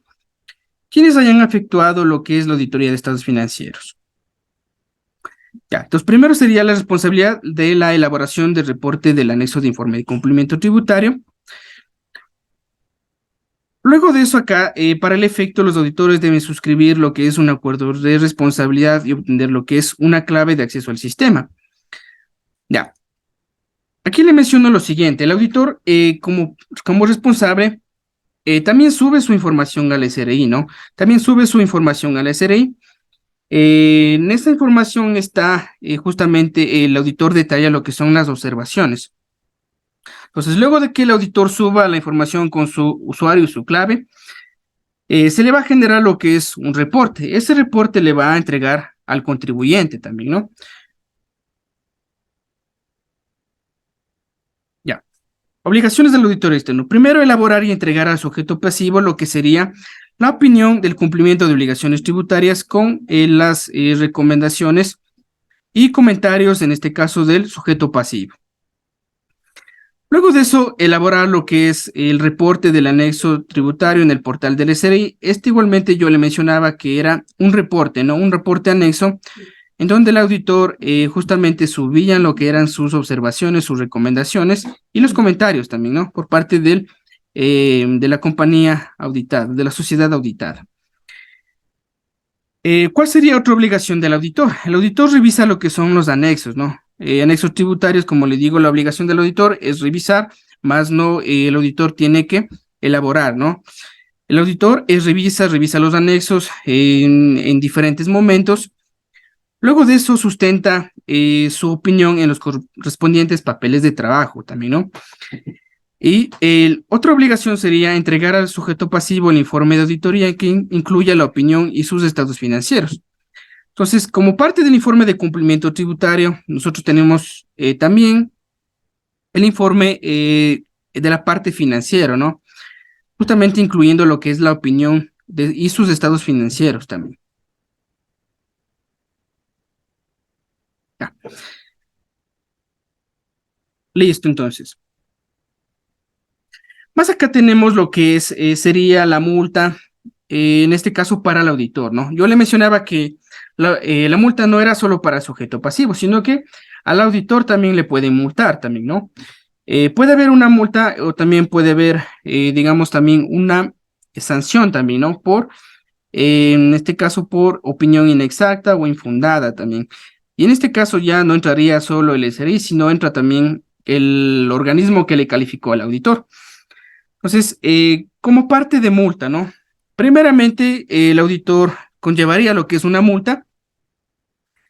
quienes hayan efectuado lo que es la auditoría de estados financieros. Ya, entonces primero sería la responsabilidad de la elaboración del reporte del anexo de informe de cumplimiento tributario. Luego de eso acá, para el efecto, los auditores deben suscribir lo que es un acuerdo de responsabilidad y obtener lo que es una clave de acceso al sistema. Ya, aquí le menciono lo siguiente, el auditor como responsable también sube su información al SRI, ¿no? También sube su información al SRI. En esta información está justamente el auditor detalla lo que son las observaciones. Entonces, luego de que el auditor suba la información con su usuario y su clave, se le va a generar lo que es un reporte. Ese reporte le va a entregar al contribuyente también, ¿no? Ya. Obligaciones del auditor externo. Primero, elaborar y entregar al sujeto pasivo lo que sería la opinión del cumplimiento de obligaciones tributarias con las recomendaciones y comentarios, en este caso, del sujeto pasivo. Luego de eso, elaborar lo que es el reporte del anexo tributario en el portal del SRI. Este igualmente yo le mencionaba que era un reporte, ¿no? Un reporte anexo en donde el auditor justamente subía lo que eran sus observaciones, sus recomendaciones y los comentarios también, ¿no? Por parte de la compañía auditada, de la sociedad auditada. ¿Cuál sería otra obligación del auditor? El auditor revisa lo que son los anexos, ¿no? Anexos tributarios, como le digo, la obligación del auditor es revisar, más no el auditor tiene que elaborar, ¿no? El auditor revisa los anexos en diferentes momentos. Luego de eso sustenta su opinión en los correspondientes papeles de trabajo también, ¿no? Y otra obligación sería entregar al sujeto pasivo el informe de auditoría que incluya la opinión y sus estados financieros. Entonces, como parte del informe de cumplimiento tributario, nosotros tenemos también el informe de la parte financiera, ¿no? Justamente incluyendo lo que es la opinión y sus estados financieros también. Ya. Listo, entonces. Más acá tenemos lo que es, sería la multa, en este caso para el auditor, ¿no? Yo le mencionaba que la multa no era solo para sujeto pasivo, sino que al auditor también le pueden multar también, ¿no? Puede haber una multa o también puede haber, digamos, también una sanción también, ¿no? En este caso, por opinión inexacta o infundada también. Y en este caso ya no entraría solo el SRI, sino entra también el organismo que le calificó al auditor. Entonces, como parte de multa, ¿no? Primeramente, el auditor conllevaría lo que es una multa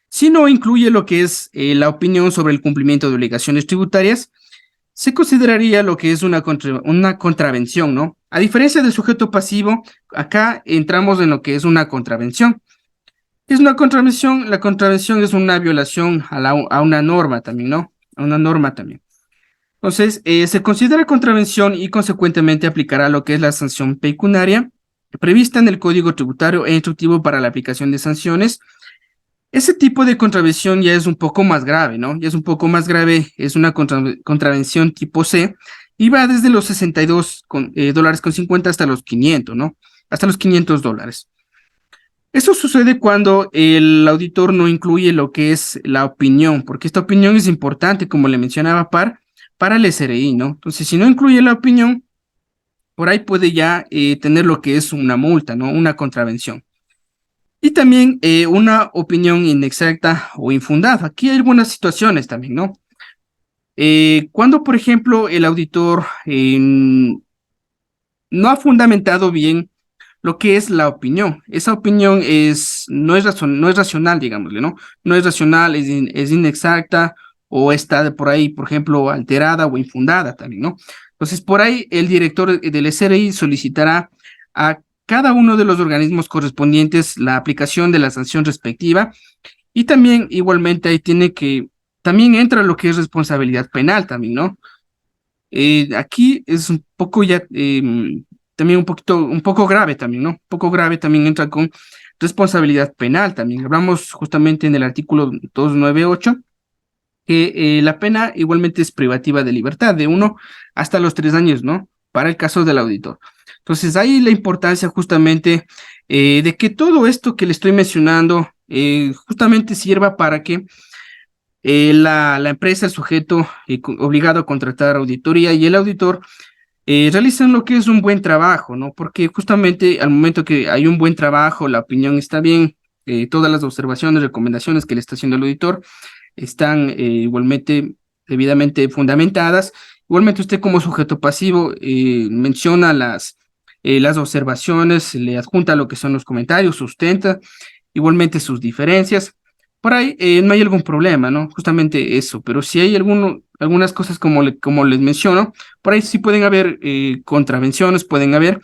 si no incluye lo que es la opinión sobre el cumplimiento de obligaciones tributarias. Se consideraría lo que es una contravención, ¿no? A diferencia del sujeto pasivo, acá entramos en lo que es una contravención. ¿Qué es una contravención? La contravención es una violación a una norma también, ¿no? A una norma también. Entonces, se considera contravención y consecuentemente aplicará lo que es la sanción pecuniaria prevista en el Código Tributario e instructivo para la aplicación de sanciones. Ese tipo de contravención ya es un poco más grave, ¿no? Ya es un poco más grave, es una contravención tipo C y va desde los 62 dólares con 50 hasta los 500, ¿no? Hasta los $500. Eso sucede cuando el auditor no incluye lo que es la opinión, porque esta opinión es importante, como le mencionaba, para el SRI, ¿no? Entonces, si no incluye la opinión, por ahí puede ya tener lo que es una multa, ¿no? Una contravención. Y también una opinión inexacta o infundada. Aquí hay algunas situaciones también, ¿no? Cuando, por ejemplo, el auditor no ha fundamentado bien lo que es la opinión. Esa opinión no es racional, digámosle, ¿no? No es racional, es inexacta o está por ahí, por ejemplo, alterada o infundada también, ¿no? Entonces, por ahí el director del SRI solicitará a cada uno de los organismos correspondientes la aplicación de la sanción respectiva y también igualmente ahí también entra lo que es responsabilidad penal también, ¿no? Aquí es un poco ya, también un poco grave también, ¿no? Un poco grave también entra con responsabilidad penal también. Hablamos justamente en el artículo 298 que la pena igualmente es privativa de libertad, de 1 hasta los 3 años, ¿no? Para el caso del auditor. Entonces, ahí la importancia justamente de que todo esto que le estoy mencionando justamente sirva para que la empresa, el sujeto obligado a contratar auditoría y el auditor realizan lo que es un buen trabajo, ¿no? Porque justamente al momento que hay un buen trabajo, la opinión está bien, todas las observaciones, recomendaciones que le está haciendo el auditor están igualmente debidamente fundamentadas. Igualmente usted como sujeto pasivo menciona las observaciones, le adjunta lo que son los comentarios, sustenta igualmente sus diferencias. Por ahí no hay algún problema, ¿no? Justamente eso, pero si hay algunas cosas como les menciono, por ahí sí pueden haber contravenciones, pueden haber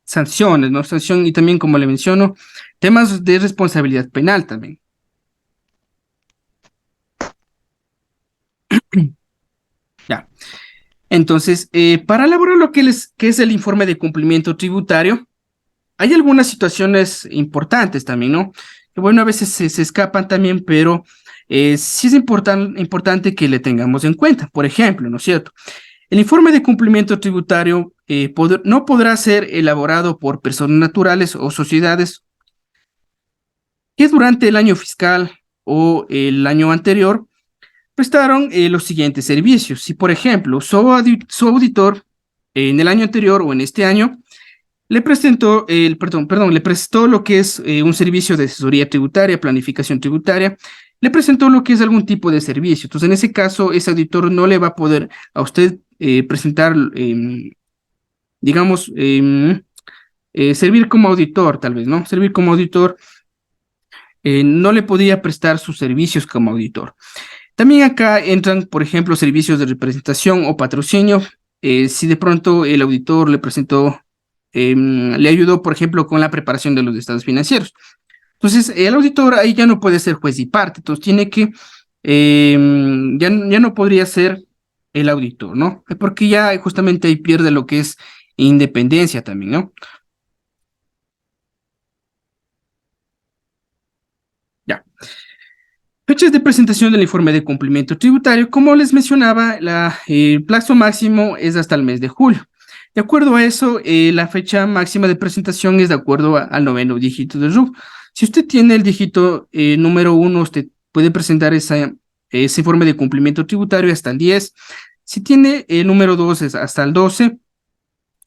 sanciones, ¿no? Sanción y también, como le menciono, temas de responsabilidad penal también. Ya. Entonces, para elaborar lo que es el informe de cumplimiento tributario, hay algunas situaciones importantes también, ¿no? Que bueno, a veces se escapan también, pero sí es importante que le tengamos en cuenta. Por ejemplo, ¿no es cierto? El informe de cumplimiento tributario no podrá ser elaborado por personas naturales o sociedades que durante el año fiscal o el año anterior prestaron los siguientes servicios. Si, por ejemplo, su auditor en el año anterior o en este año le prestó lo que es un servicio de asesoría tributaria, planificación tributaria, le presentó lo que es algún tipo de servicio. Entonces, en ese caso, ese auditor no le va a poder a usted presentar, digamos, servir como auditor, tal vez, ¿no? Servir como auditor, no le podía prestar sus servicios como auditor. También acá entran, por ejemplo, servicios de representación o patrocinio. Si de pronto el auditor le ayudó, por ejemplo, con la preparación de los estados financieros. Entonces, el auditor ahí ya no puede ser juez y parte, entonces ya no podría ser el auditor, ¿no? Porque ya justamente ahí pierde lo que es independencia también, ¿no? Ya. Fechas de presentación del informe de cumplimiento tributario. Como les mencionaba, el plazo máximo es hasta el mes de julio. De acuerdo a eso, la fecha máxima de presentación es de acuerdo al noveno dígito del RUC. Si usted tiene el dígito número 1, usted puede presentar ese informe de cumplimiento tributario hasta el 10. Si tiene el número 2 es hasta el 12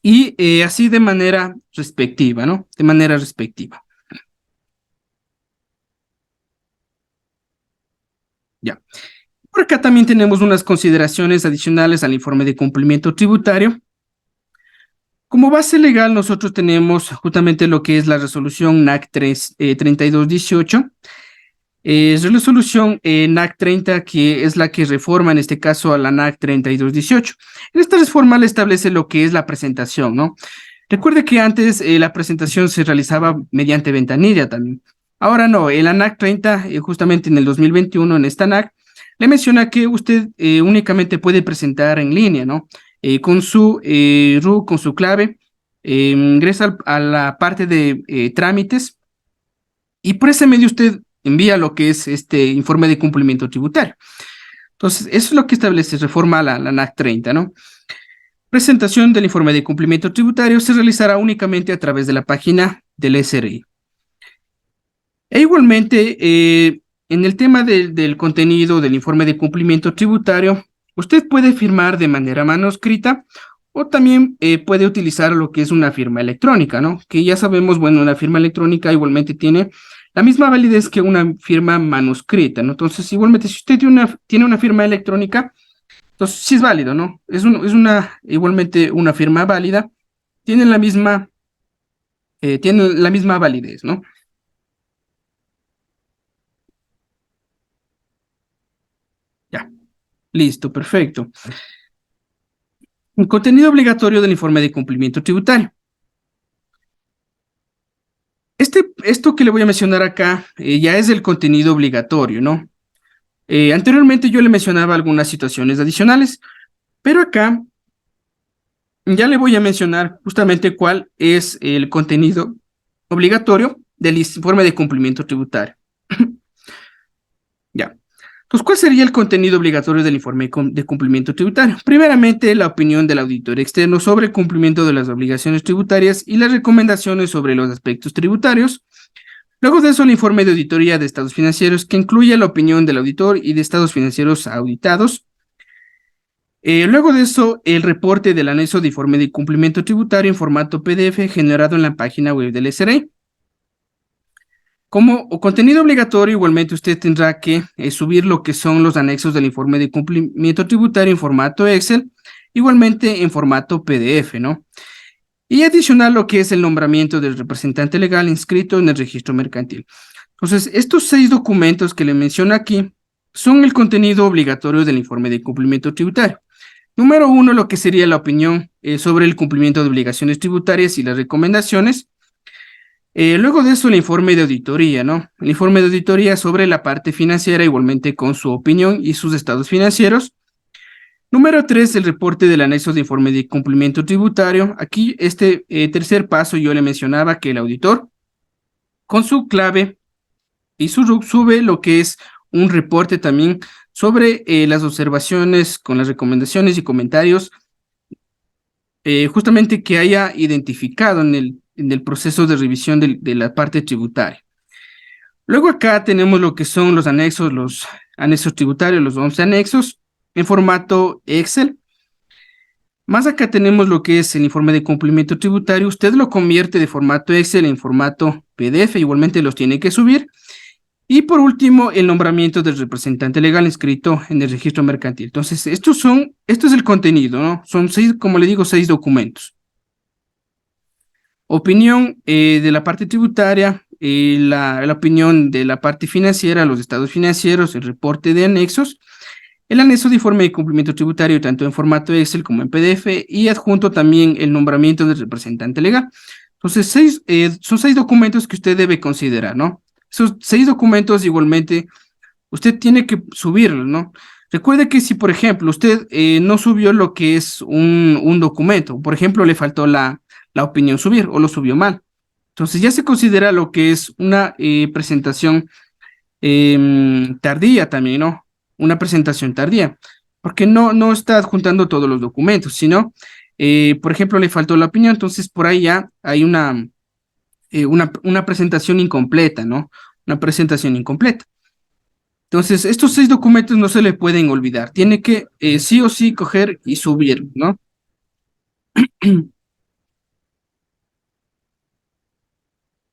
y así de manera respectiva, ¿no? De manera respectiva. Ya. Por acá también tenemos unas consideraciones adicionales al informe de cumplimiento tributario. Como base legal, nosotros tenemos justamente lo que es la resolución NAC 3218. Es la resolución NAC 30, que es la que reforma en este caso a la NAC 3218. En esta reforma le establece lo que es la presentación, ¿no? Recuerde que antes la presentación se realizaba mediante ventanilla también. Ahora no, en la NAC 30, justamente en el 2021, en esta NAC, le menciona que usted únicamente puede presentar en línea, ¿no? Con su RUC, con su clave, ingresa a la parte de trámites y por ese medio usted envía lo que es este informe de cumplimiento tributario. Entonces, eso es lo que establece, reforma la NAC 30, ¿no? Presentación del informe de cumplimiento tributario se realizará únicamente a través de la página del SRI. E igualmente, en el tema del contenido del informe de cumplimiento tributario, usted puede firmar de manera manuscrita o también puede utilizar lo que es una firma electrónica, ¿no? Que ya sabemos, bueno, una firma electrónica igualmente tiene la misma validez que una firma manuscrita, ¿no? Entonces, igualmente, si usted tiene una firma electrónica, entonces sí es válido, ¿no? Igualmente una firma válida, tiene tiene la misma validez, ¿no? Ya, listo, perfecto. El contenido obligatorio del informe de cumplimiento tributario. Esto que le voy a mencionar acá ya es el contenido obligatorio, ¿no? Anteriormente yo le mencionaba algunas situaciones adicionales, pero acá ya le voy a mencionar justamente cuál es el contenido obligatorio del informe de cumplimiento tributario. Ya. Entonces, ¿cuál sería el contenido obligatorio del informe de cumplimiento tributario? Primeramente, la opinión del auditor externo sobre el cumplimiento de las obligaciones tributarias y las recomendaciones sobre los aspectos tributarios. Luego de eso, el informe de auditoría de estados financieros, que incluye la opinión del auditor y de estados financieros auditados. Luego de eso, el reporte del anexo de informe de cumplimiento tributario en formato PDF generado en la página web del SRE. Como contenido obligatorio, igualmente usted tendrá que subir lo que son los anexos del informe de cumplimiento tributario en formato Excel, igualmente en formato PDF, ¿no? Y adicional lo que es el nombramiento del representante legal inscrito en el registro mercantil. Entonces, estos 6 documentos que le menciono aquí son el contenido obligatorio del informe de cumplimiento tributario. Número 1, lo que sería la opinión sobre el cumplimiento de obligaciones tributarias y las recomendaciones. Luego de eso, el informe de auditoría, ¿no? El informe de auditoría sobre la parte financiera, igualmente con su opinión y sus estados financieros. Número 3, el reporte del anexo de informe de cumplimiento tributario. Aquí, este tercer paso, yo le mencionaba que el auditor, con su clave y su RUC, sube lo que es un reporte también sobre las observaciones con las recomendaciones y comentarios justamente que haya identificado en el proceso de revisión de la parte tributaria. Luego acá tenemos lo que son los anexos tributarios, los 11 anexos en formato Excel. Más acá tenemos lo que es el informe de cumplimiento tributario. Usted lo convierte de formato Excel en formato PDF, igualmente los tiene que subir. Y por último, el nombramiento del representante legal inscrito en el registro mercantil. Entonces, esto es el contenido, ¿no? Son 6, como le digo, 6 documentos. Opinión de la parte tributaria, la opinión de la parte financiera, los estados financieros, el reporte de anexos, el anexo de informe de cumplimiento tributario, tanto en formato Excel como en PDF, y adjunto también el nombramiento del representante legal. Entonces, son 6 documentos que usted debe considerar, ¿no? Esos 6 documentos igualmente usted tiene que subirlos, ¿no? Recuerde que si, por ejemplo, usted no subió lo que es un documento, por ejemplo, le faltó la opinión subir o lo subió mal. Entonces ya se considera lo que es una presentación tardía también, ¿no? Una presentación tardía, porque no está adjuntando todos los documentos, sino, por ejemplo, le faltó la opinión, entonces por ahí ya hay una presentación incompleta, ¿no? Una presentación incompleta. Entonces, estos 6 documentos no se le pueden olvidar. Tiene que sí o sí coger y subir, ¿no?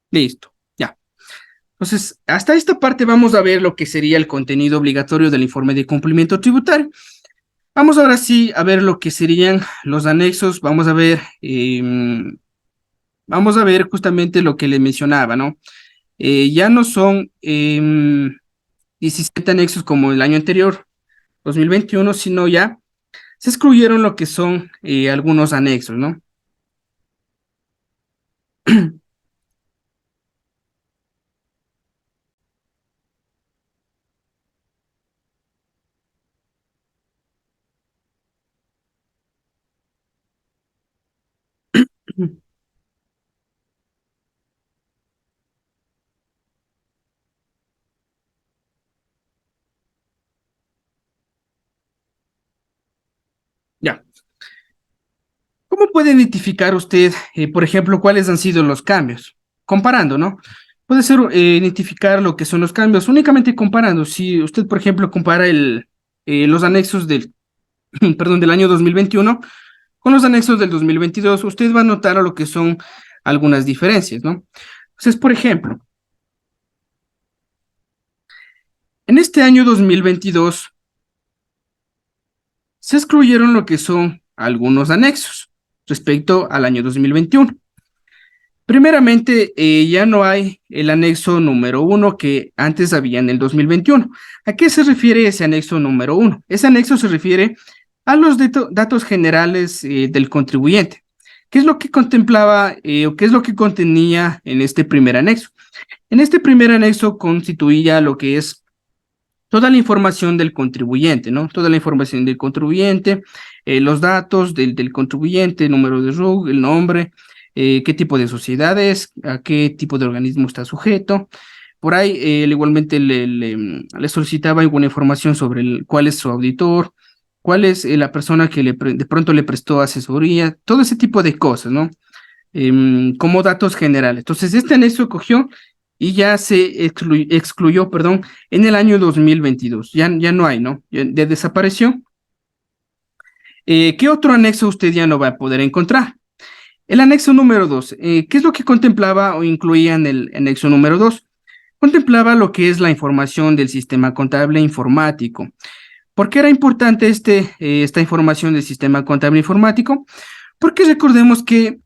Listo, ya. Entonces, hasta esta parte vamos a ver lo que sería el contenido obligatorio del informe de cumplimiento tributario. Vamos ahora sí a ver lo que serían los anexos. Vamos a ver justamente lo que le mencionaba, ¿no? Ya no son 17 anexos como el año anterior, 2021, sino ya se excluyeron lo que son algunos anexos, ¿no? Ya. ¿Cómo puede identificar usted, por ejemplo, cuáles han sido los cambios? Comparando, ¿no? Puede ser identificar lo que son los cambios únicamente comparando. Si usted, por ejemplo, compara los anexos del, perdón, del año 2021 Con los anexos del 2022, usted va a notar lo que son algunas diferencias, ¿no? Entonces, por ejemplo, en este año 2022 se excluyeron lo que son algunos anexos respecto al año 2021. Primeramente, ya no hay el anexo número 1 que antes había en el 2021. ¿A qué se refiere ese anexo número 1? Ese anexo se refiere a los datos generales del contribuyente. ¿Qué es lo que contemplaba o qué es lo que contenía en este primer anexo? En este primer anexo constituía lo que es toda la información del contribuyente, ¿no? Toda la información del contribuyente, los datos del contribuyente, el número de RUC, el nombre, qué tipo de sociedad es, a qué tipo de organismo está sujeto. Por ahí, igualmente le solicitaba alguna información sobre cuál es su auditor, cuál es la persona que de pronto le prestó asesoría, todo ese tipo de cosas, ¿no? Como datos generales. Entonces, este anexo cogió y ya se excluyó, perdón, en el año 2022. Ya no hay, ¿no? Ya desapareció. ¿Qué otro anexo usted ya no va a poder encontrar? El anexo número 2. ¿Qué es lo que contemplaba o incluía en el anexo número 2? Contemplaba lo que es la información del sistema contable informático. ¿Por qué era importante esta información del sistema contable informático? Porque recordemos que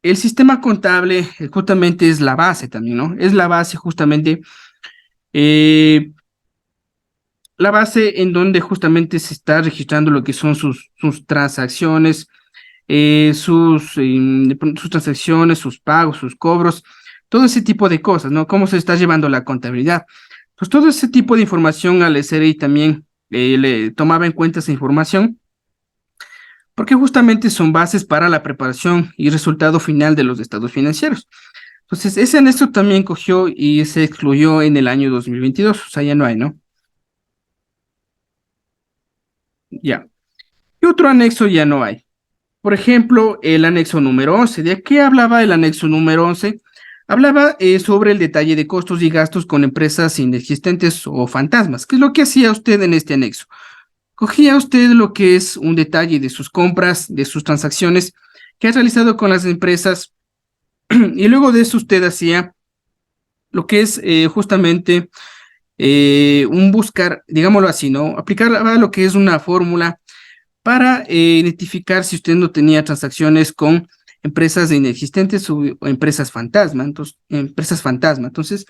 el sistema contable justamente es la base también, ¿no? Es la base justamente, eh, la base en donde justamente se está registrando lo que son sus transacciones, sus transacciones, sus pagos, sus cobros, todo ese tipo de cosas, ¿no? Cómo se está llevando la contabilidad. Pues todo ese tipo de información al SRI también le tomaba en cuenta esa información porque justamente son bases para la preparación y resultado final de los estados financieros. Entonces, ese anexo también cogió y se excluyó en el año 2022, o sea, ya no hay, ¿no? Ya. Y otro anexo ya no hay. Por ejemplo, el anexo número 11. ¿De qué hablaba el anexo número 11? Hablaba sobre el detalle de costos y gastos con empresas inexistentes o fantasmas. ¿Qué es lo que hacía usted en este anexo? Cogía usted lo que es un detalle de sus compras, de sus transacciones que ha realizado con las empresas y luego de eso usted hacía lo que es justamente un buscar, digámoslo así, ¿no? Aplicaba lo que es una fórmula para identificar si usted no tenía transacciones con empresas inexistentes o empresas fantasma, entonces, empresas fantasma. Entonces,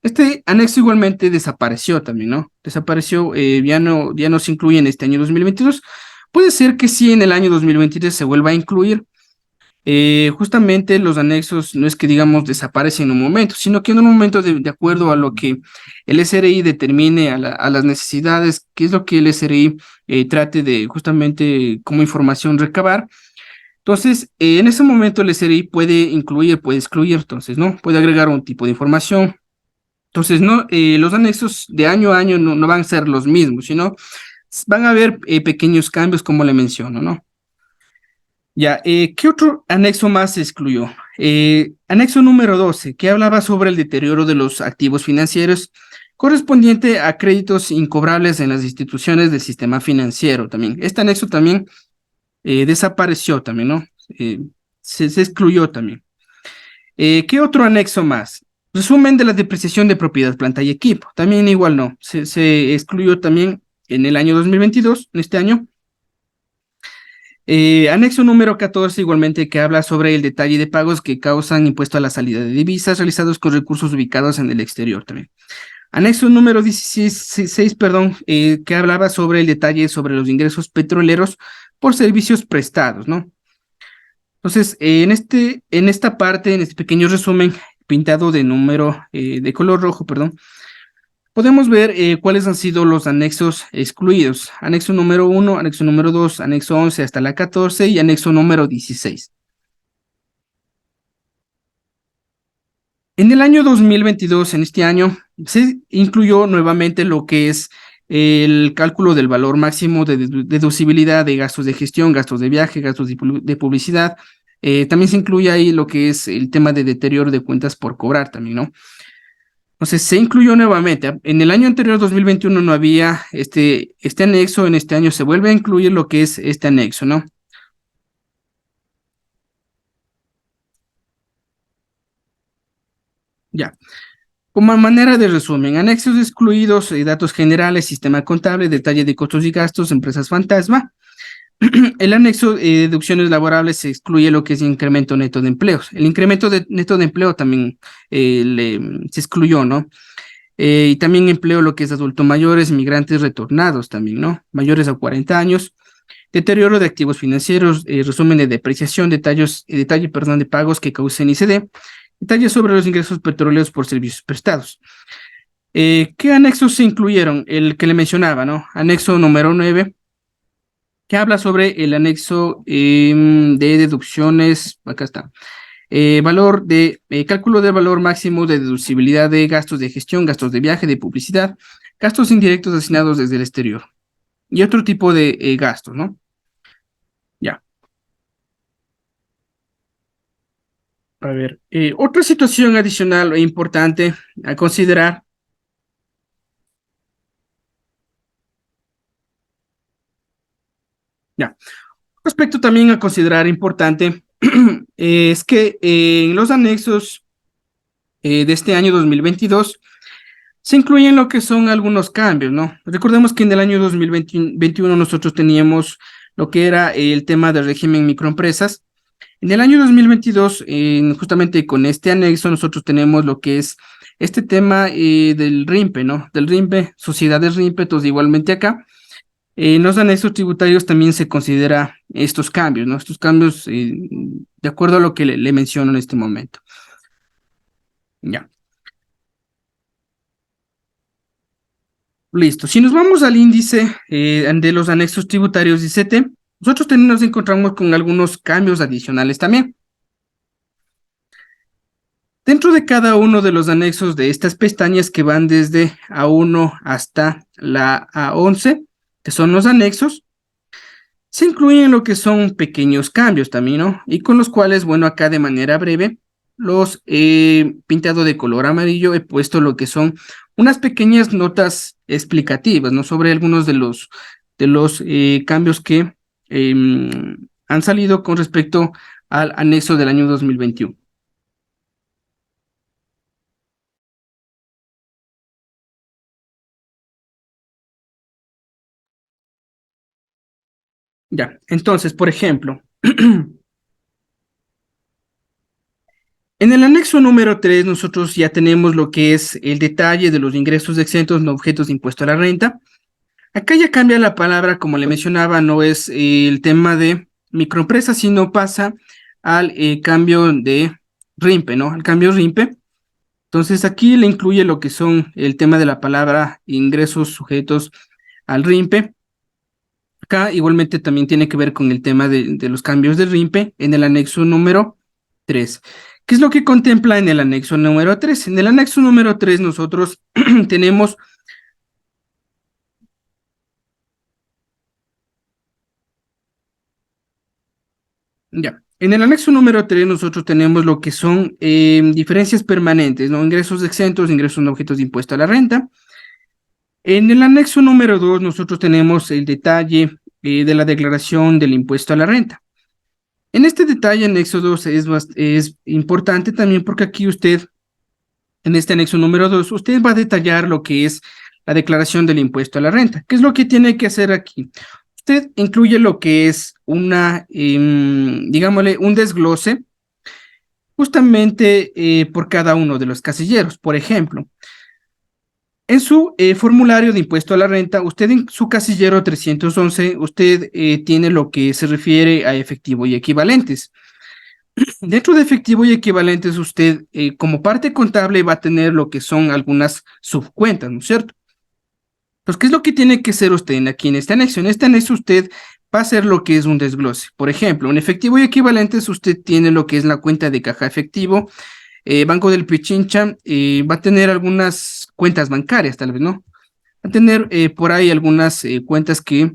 este anexo igualmente desapareció también, ¿no? Desapareció, ya no se incluye en este año 2022. Puede ser que sí en el año 2023 se vuelva a incluir. Justamente los anexos no es que digamos desaparecen en un momento, sino que en un momento de acuerdo a lo que el SRI determine a las necesidades, qué es lo que el SRI trate de justamente como información recabar. Entonces, en ese momento el SRI puede incluir, puede excluir, entonces, ¿no? Puede agregar un tipo de información. Entonces, no, los anexos de año a año no van a ser los mismos, sino van a haber pequeños cambios, como le menciono, ¿no? Ya, ¿qué otro anexo más se excluyó? Anexo número 12, que hablaba sobre el deterioro de los activos financieros correspondiente a créditos incobrables en las instituciones del sistema financiero también. Este anexo también desapareció también, ¿no? Se excluyó también. ¿Qué otro anexo más? Resumen de la depreciación de propiedad, planta y equipo. También igual no, se excluyó también en el año 2022, en este año. Anexo número 14, igualmente, que habla sobre el detalle de pagos que causan impuesto a la salida de divisas realizados con recursos ubicados en el exterior también. Anexo número 16, perdón, que hablaba sobre el detalle sobre los ingresos petroleros por servicios prestados, ¿no? Entonces, en esta parte, en este pequeño resumen pintado de número, de color rojo, perdón, podemos ver cuáles han sido los anexos excluidos. Anexo número 1, anexo número 2, anexo 11 hasta la 14 y anexo número 16. En el año 2022, en este año, se incluyó nuevamente lo que es el cálculo del valor máximo de deducibilidad de gastos de gestión, gastos de viaje, gastos de publicidad. También se incluye ahí lo que es el tema de deterioro de cuentas por cobrar también, ¿no? Entonces se incluyó nuevamente. En el año anterior, 2021, no había este anexo. En este año se vuelve a incluir lo que es este anexo, ¿no? Ya. Como manera de resumen, anexos excluidos, datos generales, sistema contable, detalle de costos y gastos, empresas fantasma. El anexo deducciones laborables se excluye lo que es incremento neto de empleos. El incremento neto de empleo también se excluyó, ¿no? Y también empleo lo que es adultos mayores, migrantes retornados también, ¿no? Mayores a 40 años. Deterioro de activos financieros, resumen de depreciación, detalle, perdón, de pagos que causen ICD, detalles sobre los ingresos petroleros por servicios prestados. ¿Qué anexos se incluyeron? El que le mencionaba, ¿no? Anexo número 9, que habla sobre el anexo de deducciones, acá está, valor de cálculo del valor máximo de deducibilidad de gastos de gestión, gastos de viaje, de publicidad, gastos indirectos asignados desde el exterior y otro tipo de gastos, ¿no? Ya, a ver, otra situación adicional e importante a considerar, ya, aspecto también a considerar importante es que en los anexos de este año 2022 se incluyen lo que son algunos cambios, ¿no? Recordemos que en el año 2021 nosotros teníamos lo que era el tema del régimen microempresas. En el año 2022, justamente con este anexo, nosotros tenemos lo que es este tema del RIMPE, ¿no? Del RIMPE, sociedades RIMPE, entonces igualmente acá. En los anexos tributarios también se considera estos cambios, ¿no? Estos cambios de acuerdo a lo que le menciono en este momento. Ya. Listo. Si nos vamos al índice de los anexos tributarios ICT, nosotros también nos encontramos con algunos cambios adicionales también. Dentro de cada uno de los anexos de estas pestañas que van desde A1 hasta la A11, que son los anexos, se incluyen lo que son pequeños cambios también, ¿no? Y con los cuales, bueno, acá de manera breve, los he pintado de color amarillo, he puesto lo que son unas pequeñas notas explicativas, ¿no? Sobre algunos de los cambios que han salido con respecto al anexo del año 2021. Ya, entonces, por ejemplo, en el anexo número 3 nosotros ya tenemos lo que es el detalle de los ingresos exentos no objetos de impuesto a la renta. Acá ya cambia la palabra, como le mencionaba, no es el tema de microempresa, sino pasa al cambio de RIMPE, ¿no? Al cambio RIMPE. Entonces aquí le incluye lo que son el tema de la palabra ingresos sujetos al RIMPE. Acá igualmente también tiene que ver con el tema de los cambios de RIMPE en el anexo número 3. ¿Qué es lo que contempla en el anexo número 3? En el anexo número 3 nosotros tenemos, ya, en el anexo número 3 nosotros tenemos lo que son diferencias permanentes, ¿no? Ingresos exentos, ingresos no objetos de impuesto a la renta. En el anexo número 2 nosotros tenemos el detalle de la declaración del impuesto a la renta. En este detalle, anexo 2 es importante también porque aquí usted, en este anexo número 2 usted va a detallar lo que es la declaración del impuesto a la renta. ¿Qué es lo que tiene que hacer aquí? Usted incluye lo que es digámosle, un desglose justamente por cada uno de los casilleros. Por ejemplo, en su formulario de impuesto a la renta, usted en su casillero 311, usted tiene lo que se refiere a efectivo y equivalentes. Dentro de efectivo y equivalentes, usted como parte contable va a tener lo que son algunas subcuentas, ¿no es cierto? Pues, ¿qué es lo que tiene que hacer usted aquí en este anexo? En este anexo usted va a hacer lo que es un desglose. Por ejemplo, en efectivo y equivalentes usted tiene lo que es la cuenta de caja efectivo, Banco del Pichincha, va a tener algunas cuentas bancarias, tal vez, ¿no? Va a tener por ahí algunas cuentas que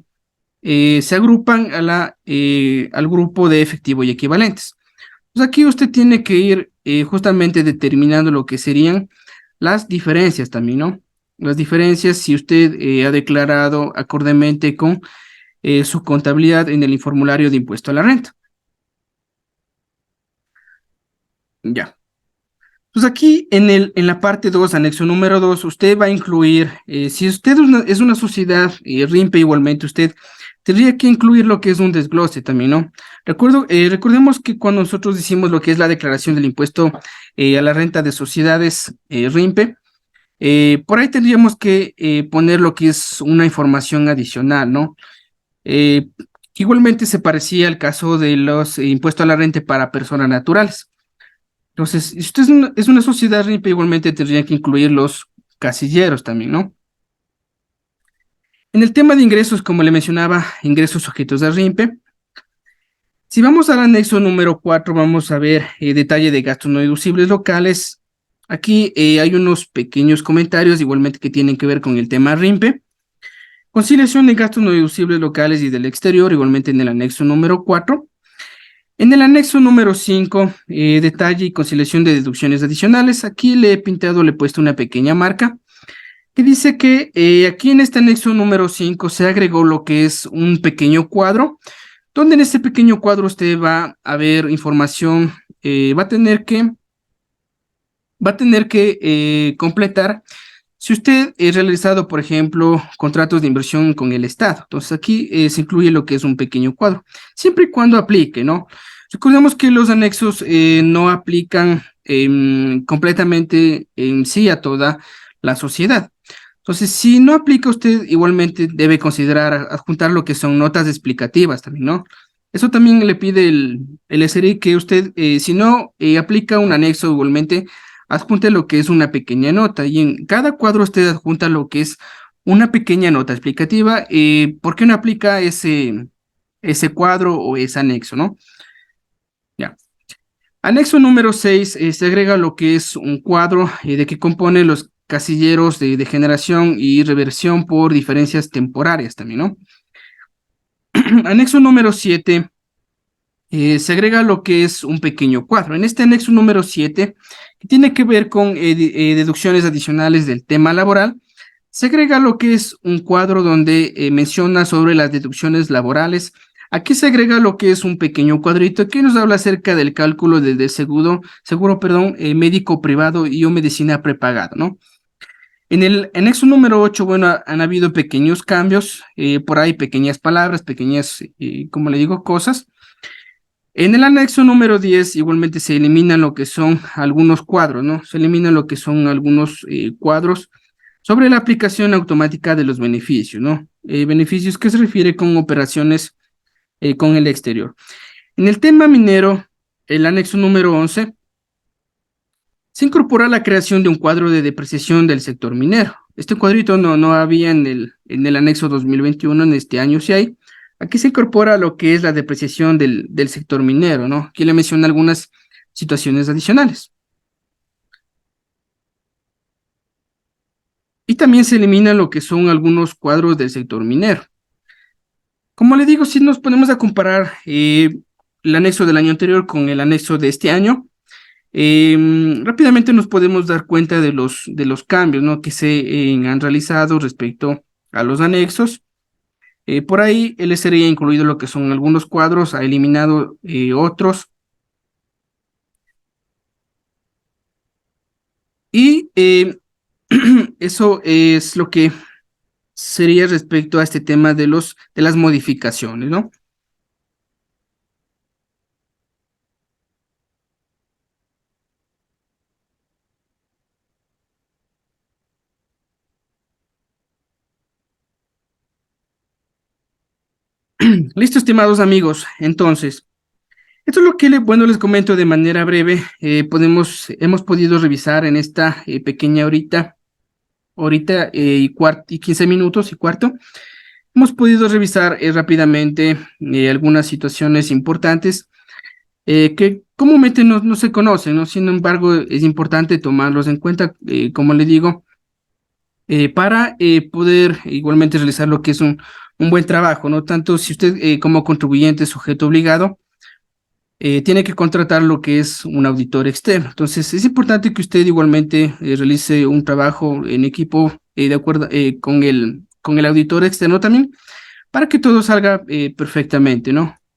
se agrupan al grupo de efectivo y equivalentes. Pues aquí usted tiene que ir justamente determinando lo que serían las diferencias también, ¿no? Las diferencias si usted ha declarado acordemente con su contabilidad en el formulario de impuesto a la renta. Ya. Pues aquí en la parte 2, anexo número 2, usted va a incluir, si usted es una sociedad RIMPE igualmente, usted tendría que incluir lo que es un desglose también, ¿no? Recordemos que cuando nosotros decimos lo que es la declaración del impuesto a la renta de sociedades RIMPE, por ahí tendríamos que poner lo que es una información adicional, ¿no? Eh, Igualmente se parecía al caso de los impuestos a la renta para personas naturales. Entonces, si usted es una sociedad RIPE, igualmente tendría que incluir los casilleros también, ¿no? En el tema de ingresos, como le mencionaba, ingresos sujetos a RIMPE, si vamos al anexo número 4, vamos a ver detalle de gastos no deducibles locales. Aquí hay unos pequeños comentarios, igualmente que tienen que ver con el tema RIMPE. Conciliación de gastos no deducibles locales y del exterior, igualmente en el anexo número 4. En el anexo número 5, detalle y conciliación de deducciones adicionales. Aquí le he pintado, le he puesto una pequeña marca que dice que aquí en este anexo número 5 se agregó lo que es un pequeño cuadro, donde en este pequeño cuadro usted va a ver información, va a tener que completar si usted ha realizado, por ejemplo, contratos de inversión con el Estado. Entonces aquí se incluye lo que es un pequeño cuadro, siempre y cuando aplique, ¿no? Recordemos que los anexos no aplican completamente en sí a toda la sociedad. Entonces, si no aplica usted, igualmente debe considerar adjuntar lo que son notas explicativas también, ¿no? Eso también le pide el SRI que usted, si no aplica un anexo, igualmente adjunte lo que es una pequeña nota y en cada cuadro usted adjunta lo que es una pequeña nota explicativa, por qué no aplica ese cuadro o ese anexo, ¿no? Ya. Anexo número 6, se agrega lo que es un cuadro de que compone los casilleros de generación y reversión por diferencias temporarias también, ¿no? Anexo número 7, se agrega lo que es un pequeño cuadro. En este anexo número 7, que tiene que ver con deducciones adicionales del tema laboral, se agrega lo que es un cuadro donde menciona sobre las deducciones laborales. Aquí se agrega lo que es un pequeño cuadrito que nos habla acerca del cálculo del seguro, perdón, médico privado y o medicina prepagada, ¿no? En el anexo número 8, bueno, han habido pequeños cambios, por ahí pequeñas palabras, pequeñas, como le digo, cosas. En el anexo número 10, igualmente se eliminan lo que son algunos cuadros, ¿no? Se eliminan lo que son algunos cuadros sobre la aplicación automática de los beneficios, ¿no? Beneficios que se refiere con operaciones con el exterior. En el tema minero, el anexo número 11, se incorpora la creación de un cuadro de depreciación del sector minero. Este cuadrito no había en el anexo 2021, en este año sí hay. Aquí se incorpora lo que es la depreciación del sector minero, ¿no? Aquí le menciona algunas situaciones adicionales. Y también se eliminan lo que son algunos cuadros del sector minero. Como le digo, si nos ponemos a comparar el anexo del año anterior con el anexo de este año, rápidamente nos podemos dar cuenta de los cambios, ¿no? Que se han realizado respecto a los anexos. Por ahí el SRI ha incluido lo que son algunos cuadros, ha eliminado otros. Y eso es lo que sería respecto a este tema de las modificaciones, ¿no? Listo, estimados amigos. Entonces, esto es lo que bueno, les comento de manera breve. Hemos podido revisar en esta pequeña horita y 15 minutos y cuarto. Hemos podido revisar rápidamente algunas situaciones importantes que comúnmente no se conocen, ¿no? Sin embargo, es importante tomarlos en cuenta, como le digo, para poder igualmente realizar lo que es un buen trabajo, ¿no? Tanto si usted como contribuyente, sujeto obligado, tiene que contratar lo que es un auditor externo. Entonces, es importante que usted igualmente realice un trabajo en equipo de acuerdo con el auditor externo también, para que todo salga perfectamente, ¿no?